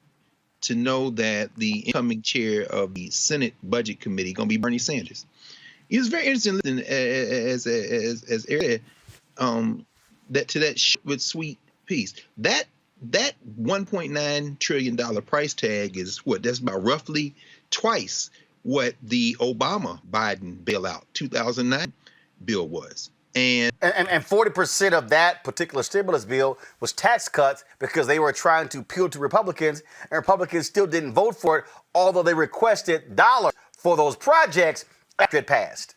to know that the incoming chair of the Senate Budget Committee going to be Bernie Sanders. It was very interesting as Eric that to that with sweet peace. That $1.9 trillion price tag is what? That's about roughly twice what the Obama-Biden bailout 2009 bill was. And 40% of that particular stimulus bill was tax cuts because they were trying to appeal to Republicans, and Republicans still didn't vote for it, although they requested dollars for those projects after it passed.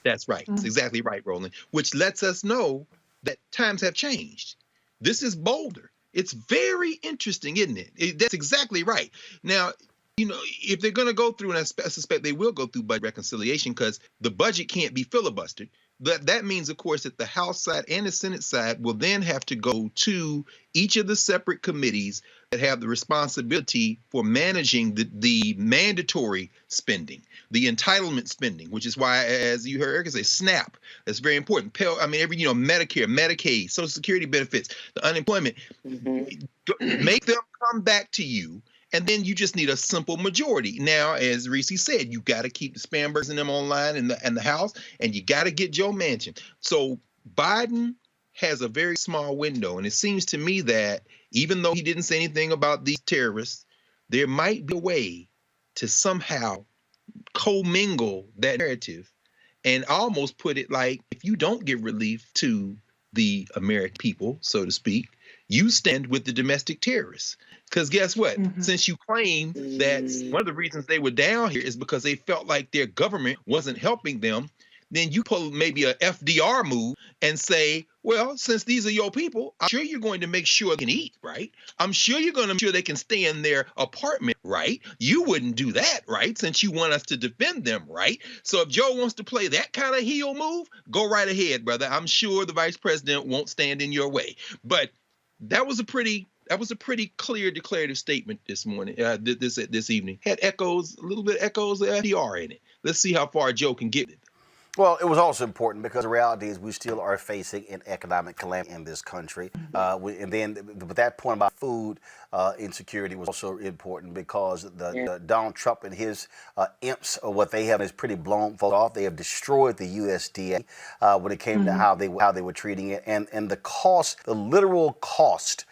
That's right. That's exactly right, Roland, which lets us know that times have changed. This is bolder. It's very interesting, isn't it? That's exactly right. Now, you know, if they're going to go through, and I suspect they will go through budget reconciliation because the budget can't be filibustered. That means, of course, that the House side and the Senate side will then have to go to each of the separate committees that have the responsibility for managing the mandatory spending, the entitlement spending, which is why, as you heard Erica say, SNAP, that's very important. Medicare, Medicaid, Social Security benefits, the unemployment, make them come back to you. And then you just need a simple majority. Now, as Reese said, you got to keep the Spambergs and them online in the House, and you got to get Joe Manchin. So Biden has a very small window, and it seems to me that even though he didn't say anything about these terrorists, there might be a way to somehow commingle that narrative and almost put it like, if you don't give relief to the American people, so to speak, you stand with the domestic terrorists. Because guess what? Since you claim that one of the reasons they were down here is because they felt like their government wasn't helping them, then you pull maybe a FDR move and say, well, since these are your people, I'm sure you're going to make sure they can eat, right? I'm sure you're going to make sure they can stay in their apartment, right? You wouldn't do that, right? Since you want us to defend them, right? So if Joe wants to play that kind of heel move, go right ahead, brother. I'm sure the vice president won't stand in your way. But that was a pretty clear declarative statement this morning, this evening. Had a little bit of echoes of FDR in it. Let's see how far Joe can get it. Well, it was also important because the reality is we still are facing an economic calamity in this country. And then but that point about food insecurity was also important because the Donald Trump and his imps, or what they have is pretty blown off. They have destroyed the USDA when it came to how they were treating it. And the cost, the literal cost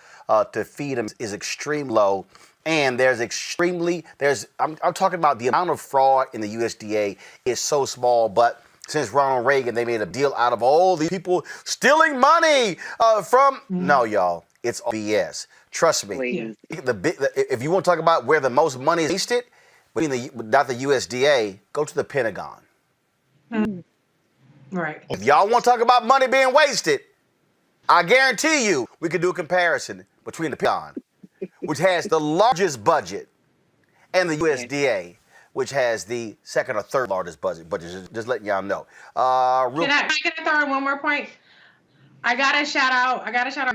to feed them is extremely low. And I'm talking about the amount of fraud in the USDA is so small, but since Ronald Reagan, they made a deal out of all these people stealing money from. No, y'all, it's all BS. Trust me. If you want to talk about where the most money is wasted, not the USDA, go to the Pentagon. Right. If y'all want to talk about money being wasted, I guarantee you we could do a comparison between the Pentagon, which has the largest budget, and the USDA, which has the second or third largest budget. Just letting y'all know. Can I throw in one more point? I gotta shout out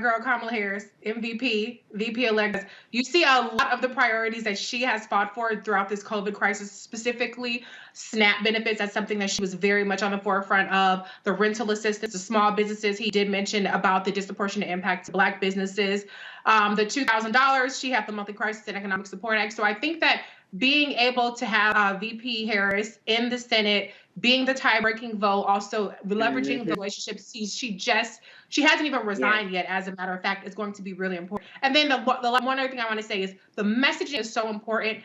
girl Kamala Harris, MVP, VP-elect. You see a lot of the priorities that she has fought for throughout this COVID crisis, specifically SNAP benefits. That's something that she was very much on the forefront of. The rental assistance, the small businesses. He did mention about the disproportionate impact to Black businesses. The $2,000, she had the monthly crisis and economic support act. So I think that being able to have VP Harris in the Senate, being the tie-breaking vote, also leveraging the relationships she just She hasn't even resigned yet. As a matter of fact, it's going to be really important. And then the one other thing I want to say is the messaging is so important.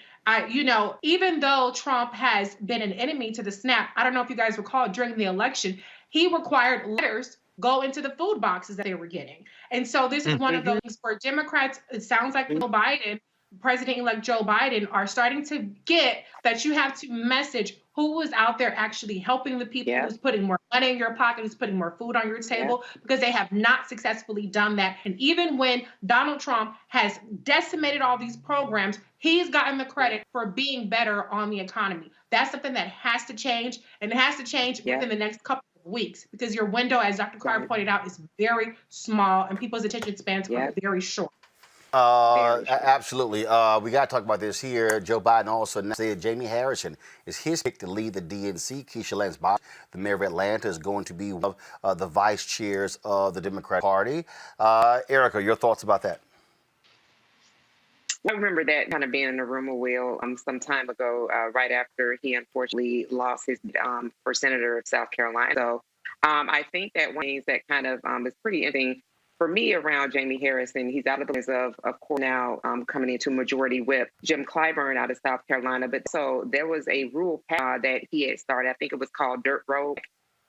Even though Trump has been an enemy to the SNAP, I don't know if you guys recall during the election, he required letters go into the food boxes that they were getting. And so this is one of those things where Democrats, it sounds like Joe Biden, President-elect Joe Biden, are starting to get that you have to message who is out there actually helping the people, who's putting more money in your pocket, who's putting more food on your table, because they have not successfully done that. And even when Donald Trump has decimated all these programs, he's gotten the credit for being better on the economy. That's something that has to change, and it has to change within the next couple of weeks, because your window, as Dr. Carr pointed out, is very small, and people's attention spans are very short. Absolutely. We got to talk about this here. Joe Biden also said Jamie Harrison is his pick to lead the DNC. Keisha Lance Bottoms, the mayor of Atlanta, is going to be one of the vice chairs of the Democratic Party. Erica, your thoughts about that? I remember that kind of being in the rumor wheel some time ago, right after he unfortunately lost his for Senator of South Carolina. So I think that one thing that kind of is pretty interesting for me around Jamie Harrison, he's out of the list of course now coming into majority whip Jim Clyburn out of South Carolina. But so there was a rural path that he had started. I think it was called Dirt Road.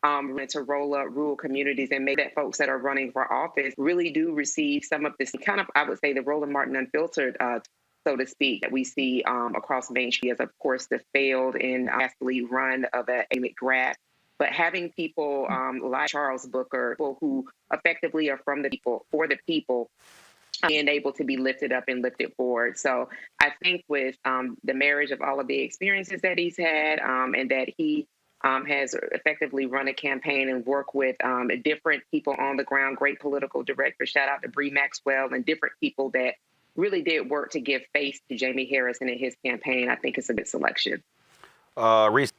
To roll up rural communities and make that folks that are running for office really do receive some of this kind of, I would say, the Roland Martin unfiltered, so to speak, that we see across Main Street as, of course, the failed and athlete run of a McGrath. But having people like Charles Booker, people who effectively are from the people, for the people, being able to be lifted up and lifted forward. So I think with the marriage of all of the experiences that he's had and that he has effectively run a campaign and work with different people on the ground, great political directors, shout out to Bree Maxwell, and different people that really did work to give face to Jamie Harrison and his campaign. I think it's a good selection. Reese.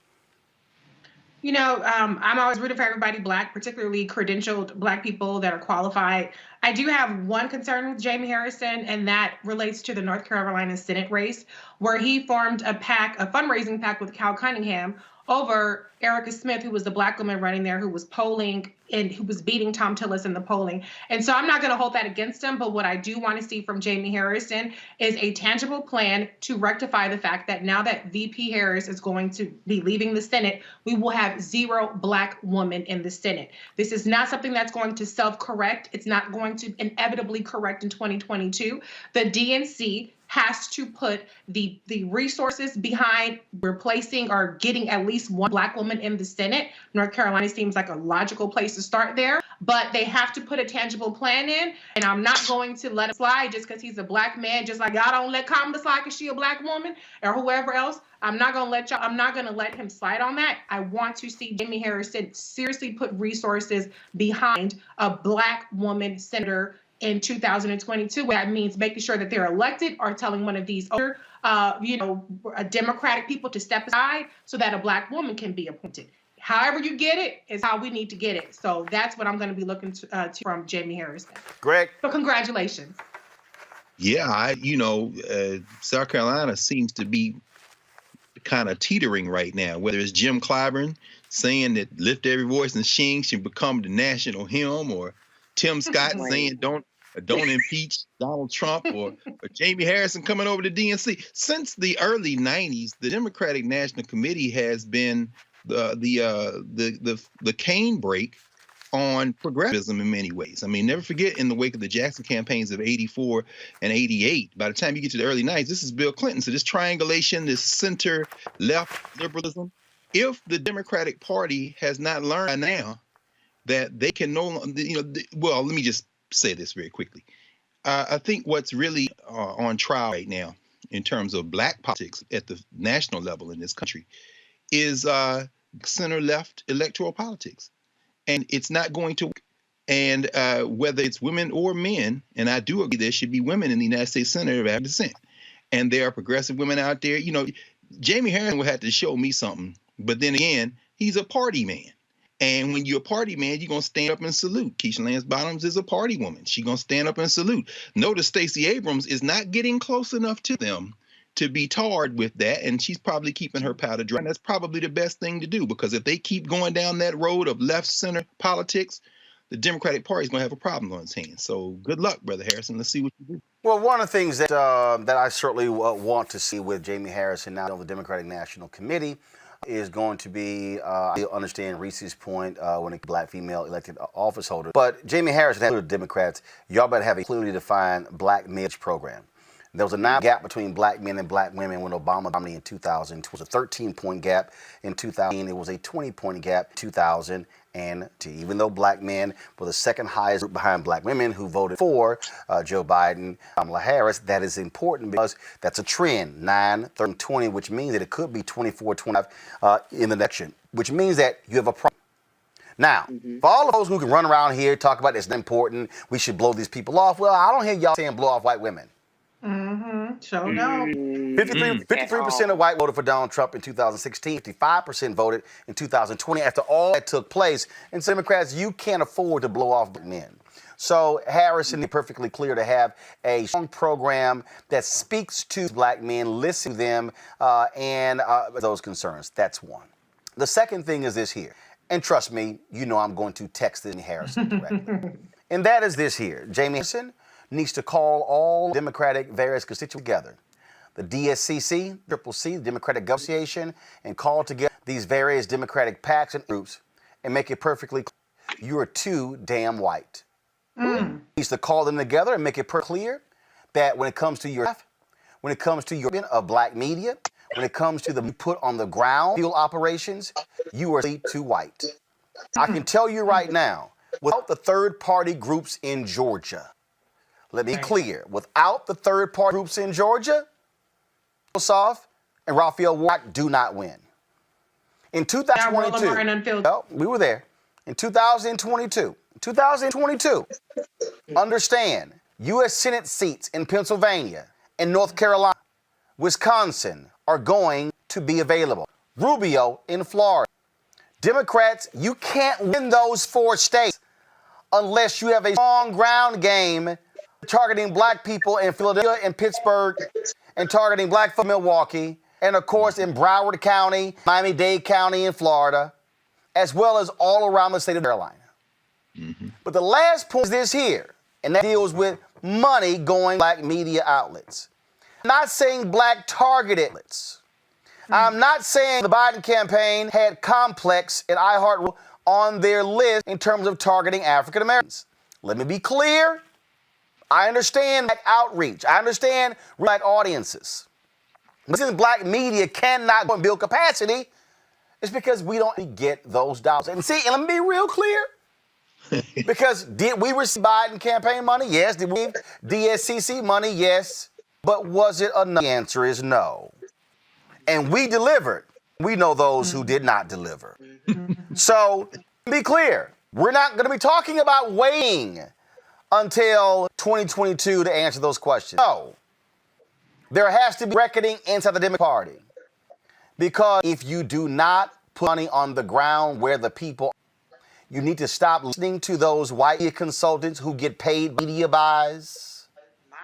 I'm always rooting for everybody Black, particularly credentialed Black people that are qualified. I do have one concern with Jamie Harrison, and that relates to the North Carolina Senate race, where he formed a fundraising pact with Cal Cunningham over Erica Smith, who was the Black woman running there, who was polling and who was beating Tom Tillis in the polling. And so I'm not going to hold that against him. But what I do want to see from Jamie Harrison is a tangible plan to rectify the fact that now that VP Harris is going to be leaving the Senate, we will have 0 Black women in the Senate. This is not something that's going to self-correct. It's not going to inevitably correct in 2022. The DNC has to put the resources behind replacing or getting at least 1 Black woman in the Senate. North Carolina seems like a logical place to start there, but they have to put a tangible plan in. And I'm not going to let him slide just because he's a Black man, just like y'all don't let Kamala slide because she a Black woman or whoever else. I'm not going to let him slide on that. I want to see Jamie Harrison seriously put resources behind a Black woman senator in 2022. That means making sure that they're elected or telling one of these other, Democratic people to step aside so that a Black woman can be appointed. However you get it is how we need to get it. So that's what I'm going to be looking to from Jamie Harrison. Greg. So congratulations. Yeah, South Carolina seems to be kind of teetering right now, whether it's Jim Clyburn saying that lift every voice and sing should become the national hymn, or Tim Scott saying don't impeach Donald Trump, or Jamie Harrison coming over to DNC. Since the early 90s, the Democratic National Committee has been the cane brake on progressivism in many ways. I mean, never forget, in the wake of the Jackson campaigns of 84 and 88, by the time you get to the early 90s, this is Bill Clinton. So this triangulation, this center-left liberalism, if the Democratic Party has not learned now that they can no longer, well, let me just say this very quickly. I think what's really on trial right now in terms of Black politics at the national level in this country is center-left electoral politics. And it's not going to work. And whether it's women or men, and I do agree there should be women in the United States Senate of African descent. And there are progressive women out there. Jamie Harrison will have to show me something. But then again, he's a party man. And when you're a party man, you're going to stand up and salute. Keisha Lance Bottoms is a party woman. She's going to stand up and salute. Notice Stacey Abrams is not getting close enough to them to be tarred with that, and she's probably keeping her powder dry. And that's probably the best thing to do, because if they keep going down that road of left center politics, the Democratic Party is going to have a problem on its hands. So good luck, Brother Harrison. Let's see what you do. Well, one of the things that that I certainly want to see with Jamie Harrison now on the Democratic National Committee is going to be, I understand Reese's point when it black female elected office holder. But Jamie Harrison and the Democrats, y'all better have a clearly defined black marriage program. There was a 9 gap between black men and black women when Obama dominated in 2000. It was a 13-point gap in 2000. It was a 20-point gap in 2000. And even though black men were the second highest group behind black women who voted for Joe Biden, Kamala Harris, that is important because that's a trend, 9, 13, 20, which means that it could be 24, 25 in the election, which means that you have a problem. Now, for all of those who can run around here, talk about it's important, we should blow these people off, well, I don't hear y'all saying blow off white women. So no. 53% of white voted for Donald Trump in 2016. 55% voted in 2020 after all that took place. And so Democrats, you can't afford to blow off black men. So Harrison is perfectly clear to have a strong program that speaks to black men, listen to them, and those concerns. That's one. The second thing is this here. And trust me, you know I'm going to text this Harrison directly. And that is this here. Jamie Harrison needs to call all Democratic various constituents together. The DSCC, CCC, the Democratic Gov Association, and call together these various Democratic PACs and groups and make it perfectly clear you are too damn white. He needs to call them together and make it clear that when it comes to your when it comes to your of black media, when it comes to the put on the ground field operations, you are too white. I can tell you right now, without the third-party groups in Georgia, let me be clear, without the third-party groups in Georgia, Ossoff and Raphael Warnock do not win. In 2022, well, we were there. In 2022, understand, U.S. Senate seats in Pennsylvania and North Carolina, Wisconsin are going to be available. Rubio in Florida. Democrats, you can't win those 4 states unless you have a strong ground game targeting black people in Philadelphia and Pittsburgh and targeting black folk in Milwaukee and, of course, in Broward County, Miami-Dade County in Florida, as well as all around the state of Carolina. But the last point is this here, and that deals with money going to black media outlets. I'm not saying black targeted outlets. I'm not saying the Biden campaign had Complex and iHeart on their list in terms of targeting African Americans. Let me be clear. I understand black outreach. I understand black audiences. But since black media cannot go and build capacity, it's because we don't get those dollars. And see, and let me be real clear. Because did we receive Biden campaign money? Yes. Did we receive DSCC money? Yes. But was it enough? The answer is no. And we delivered. We know those who did not deliver. So, be clear, we're not going to be talking about waiting until 2022 to answer those questions. No. There has to be reckoning inside the Democratic Party. Because if you do not put money on the ground where the people are, you need to stop listening to those white media consultants who get paid media buys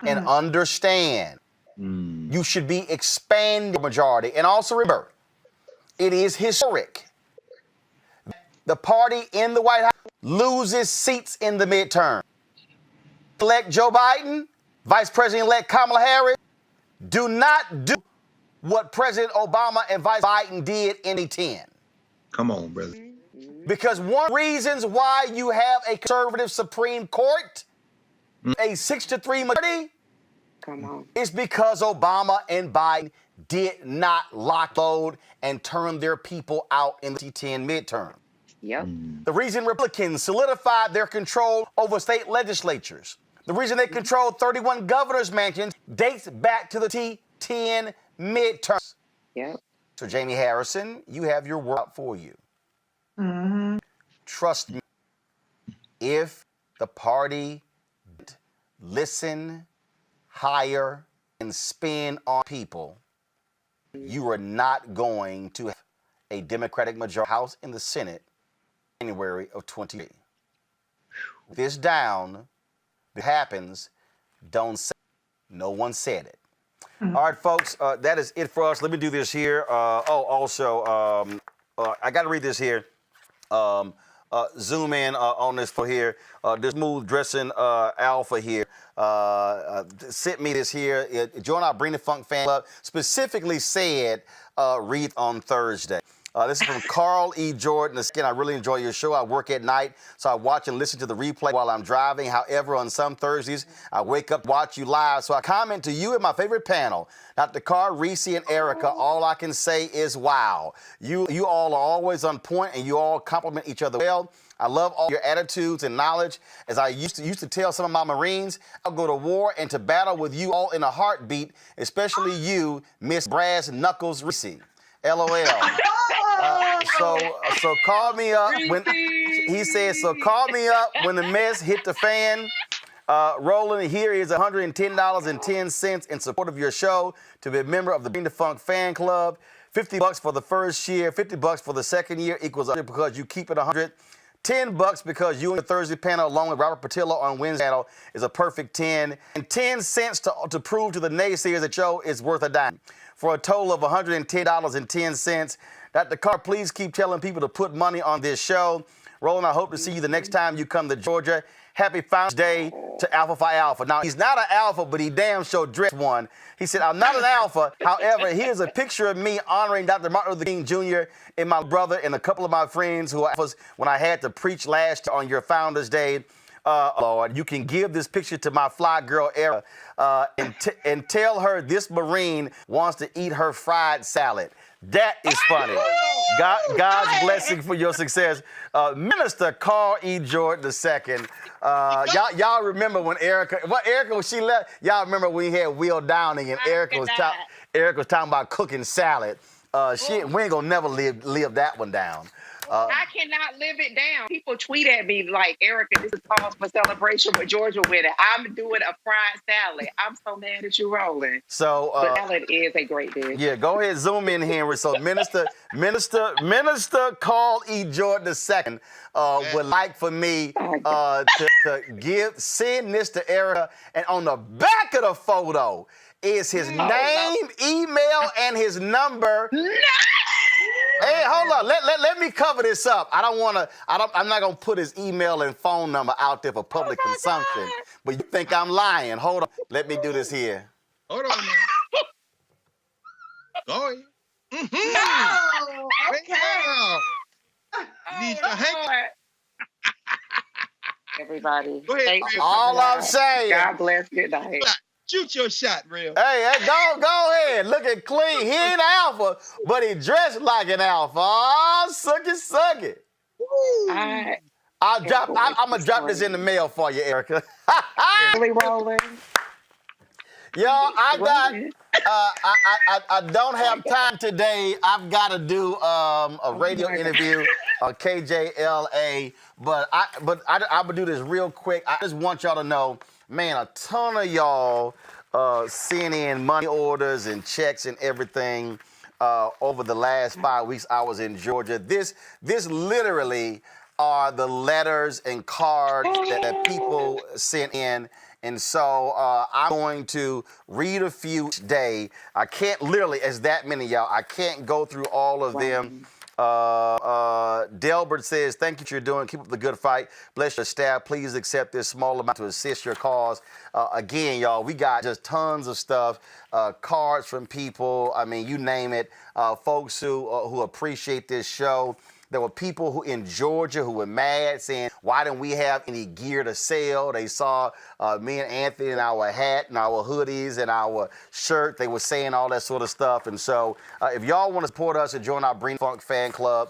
and understand you should be expanding the majority. And also remember, it is historic. The party in the White House loses seats in the midterm. Elect Joe Biden, Vice President-elect Kamala Harris, do not do what President Obama and Vice Biden did in 2010. Come on, brother. Because one of the reasons why you have a conservative Supreme Court, a 6-3 majority, is because Obama and Biden did not lock load and turn their people out in the 2010 midterm. The reason Republicans solidified their control over state legislatures, the reason they controlled 31 governor's mansions dates back to the T10 midterms. So Jamie Harrison, you have your work out for you. Trust me, if the party listen, hire, and spend on people, you are not going to have a Democratic majority House in the Senate in January of 2020. This down, it happens, don't say it. No one said it. All right, folks, that is it for us. Let me do this here. I got to read this here. zoom in on this for here. This smooth dressing alpha here sent me this here. Join our Bring the Funk fan club. Specifically said, read on Thursday. This is from Carl E. Jordan. Again, I really enjoy your show. I work at night, so I watch and listen to the replay while I'm driving. However, on some Thursdays, I wake up, watch you live. So I comment to you and my favorite panel, Dr. Carr, Reese, and Erica. All I can say is wow. You all are always on point, and you all compliment each other well. I love all your attitudes and knowledge. As I used to tell some of my Marines, I'll go to war and to battle with you all in a heartbeat, especially you, Miss Brass Knuckles Reese. LOL. So call me up when he says. So call me up when the mess hit the fan. Roland, here is $110.10 in support of your show to be a member of the Bring the Funk fan club. $50 for the first year, $50 for the second year equals 100 because you keep it 100. $10 because you and the Thursday panel, along with Robert Patillo on Wednesday panel, is a perfect 10. And 10 cents to prove to the naysayers that show is worth a dime. For a total of $110.10. Dr. Carr, please keep telling people to put money on this show. Roland, I hope to see you the next time you come to Georgia. Happy Founders Day to Alpha Phi Alpha. Now, he's not an alpha, but he damn sure dressed one. He said, I'm not an alpha. However, here's a picture of me honoring Dr. Martin Luther King Jr. and my brother and a couple of my friends who were alphas when I had to preach last year on your Founders Day. Lord, you can give this picture to my fly girl, Erica, and tell her this Marine wants to eat her fried salad. That is funny. God's blessing for your success. Minister Carl E. Jordan II. Y'all remember when Erica, when she left, y'all remember when we had Will Downing and Erica was talking about cooking salad. We ain't gonna never live that one down. I cannot live it down. People tweet at me like, Erica, this is cause for celebration with Georgia with it. I'm doing a fried salad. I'm so mad at you, Roland. So but salad is a great dish. Yeah, go ahead, zoom in, Henry. So Minister Carl E. Jordan II would like for me to send this to Erica, and on the back of the photo is his name, email, and his number. No! Hey, hold on. Let me cover this up. I'm not gonna put his email and phone number out there for public consumption. God. But you think I'm lying? Hold on. Let me do this here. Hold on now. Go ahead. No. Okay. Need your hank. Everybody. Go ahead. All I'm saying. God bless. Good night. Shoot your shot, real. Hey, go ahead. Look at clean. He ain't alpha, but he dressed like an alpha. Oh, suck it. I'm gonna drop this in the mail for you, Erica. Really, Roland? Y'all, I don't have time today. I've got to do a radio interview on KJLA, but I'm gonna do this real quick. I just want y'all to know, man, a ton of y'all sent in money orders and checks and everything over the last 5 weeks I was in Georgia. This literally are the letters and cards that people sent in. And so I'm going to read a few each day. I can't literally, as that many, y'all, I can't go through all of them. Delbert says, thank you for what you're doing. Keep up the good fight. Bless your staff. Please accept this small amount to assist your cause. Again, y'all, we got just tons of stuff. Cards from people. I mean, you name it. Folks who appreciate this show. There were people who in Georgia who were mad saying, why didn't we have any gear to sell? They saw me and Anthony in our hat and our hoodies and our shirt. They were saying all that sort of stuff. And so if y'all want to support us and join our Bring Funk fan club,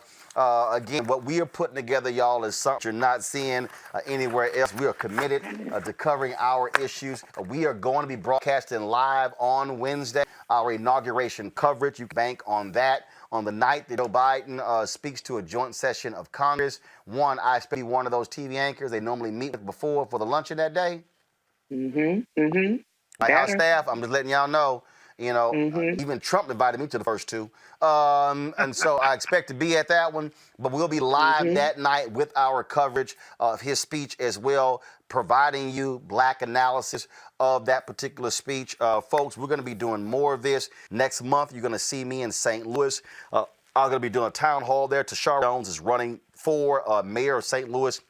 again, what we are putting together, y'all, is something you're not seeing anywhere else. We are committed to covering our issues. We are going to be broadcasting live on Wednesday, our inauguration coverage. You can bank on that. On the night that Joe Biden speaks to a joint session of Congress, I expect to be one of those TV anchors they normally meet with before for the luncheon that day. My house staff, I'm just letting y'all know, even Trump invited me to the first two. And so I expect to be at that one, but we'll be live that night with our coverage of his speech as well, providing you black analysis of that particular speech. Folks, we're going to be doing more of this. Next month, you're going to see me in St. Louis. I'm going to be doing a town hall there. Tashara Jones is running for mayor of St. Louis.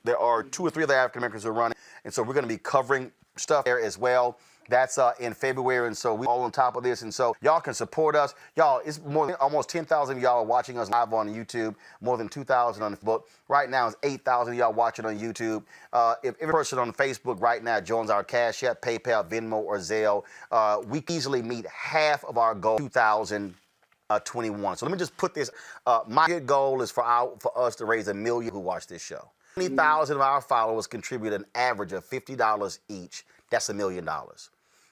There are 2 or 3 other African Americans who are running, and so we're going to be covering stuff there as well. That's in February, and so we're all on top of this, and so y'all can support us. Y'all, it's more than almost 10,000 of y'all watching us live on YouTube, more than 2,000 on Facebook. Right now, it's 8,000 of y'all watching on YouTube. If every person on Facebook right now joins our Cash App, PayPal, Venmo, or Zelle, we can easily meet half of our goal 2021. So let me just put this. My goal is for us to raise $1 million who watch this show. 20,000 of our followers contribute an average of $50 each. That's $1 million.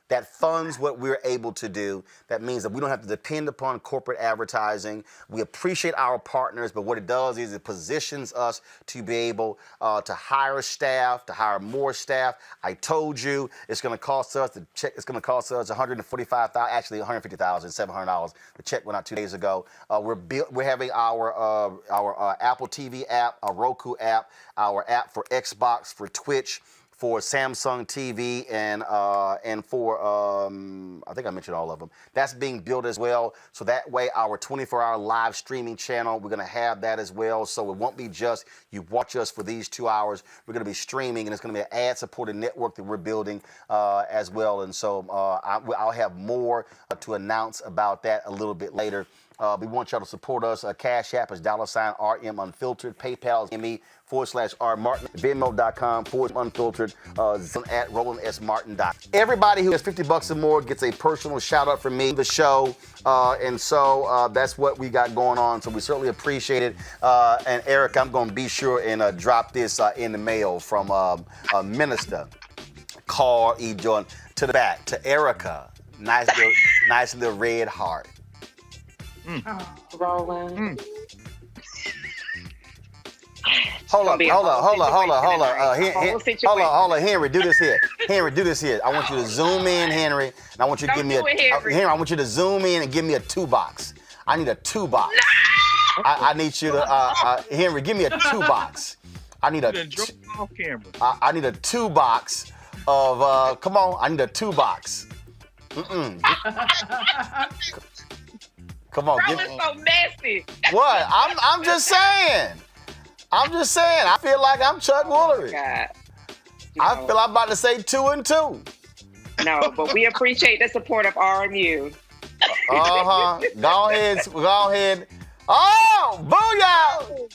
That funds what we're able to do. That means that we don't have to depend upon corporate advertising. We appreciate our partners, but what it does is it positions us to be able to hire staff, to hire more staff. I told you it's going to cost us it's going to cost us $145,000, actually $150,700. The check went out 2 days ago. We're having our Apple TV app, our Roku app, our app for Xbox, for Twitch, for Samsung TV, and for, I think I mentioned all of them. That's being built as well. So that way, our 24-hour live streaming channel, we're going to have that as well. So it won't be just you watch us for these 2 hours. We're going to be streaming, and it's going to be an ad-supported network that we're building as well. And so I'll have more to announce about that a little bit later. We want y'all to support us. Cash App is $RM Unfiltered. PayPal is ME/R Martin. Venmo.com/unfiltered. At Roland S. Martin. Everybody who has $50 or more gets a personal shout out from me, the show. And so that's what we got going on. So we certainly appreciate it. And Eric, I'm going to be sure and drop this in the mail from Minister Carl E. Jordan to the back to Erica. Nice little red heart. Roland. Hold on, Henry, do this here. Henry, do this here. I want you to zoom in, Henry, and I want you to give me Henry, I want you to zoom in and give me a 2-box. I need a 2-box. No! I need you to, Henry, give me a 2-box. I need a. I need a 2-box of. Come on, I need a 2-box. Come on, that was so nasty. What? I'm just saying. I feel like I'm Chuck Woolery. I feel I'm about to say 2 and 2. No, but we appreciate the support of RMU. Go ahead. Oh, booyah!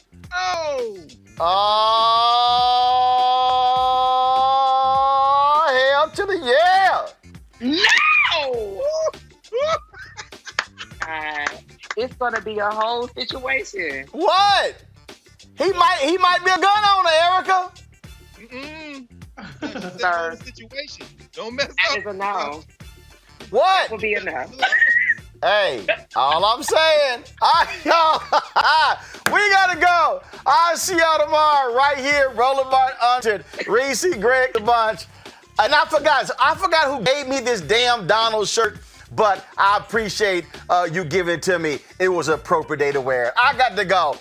Oh, hell to the yeah! No! It's gonna be a whole situation. What? He might be a gun owner, Erica. Sir, situation. Don't mess that up. is a no. What? That will be a no. Hey, all I'm saying, we gotta go. I'll see y'all tomorrow right here, Roland Martin Unfiltered, Reese, Greg, the bunch. And I forgot who gave me this damn Donald shirt. But I appreciate you giving it to me. It was an appropriate day to wear it. I got to go.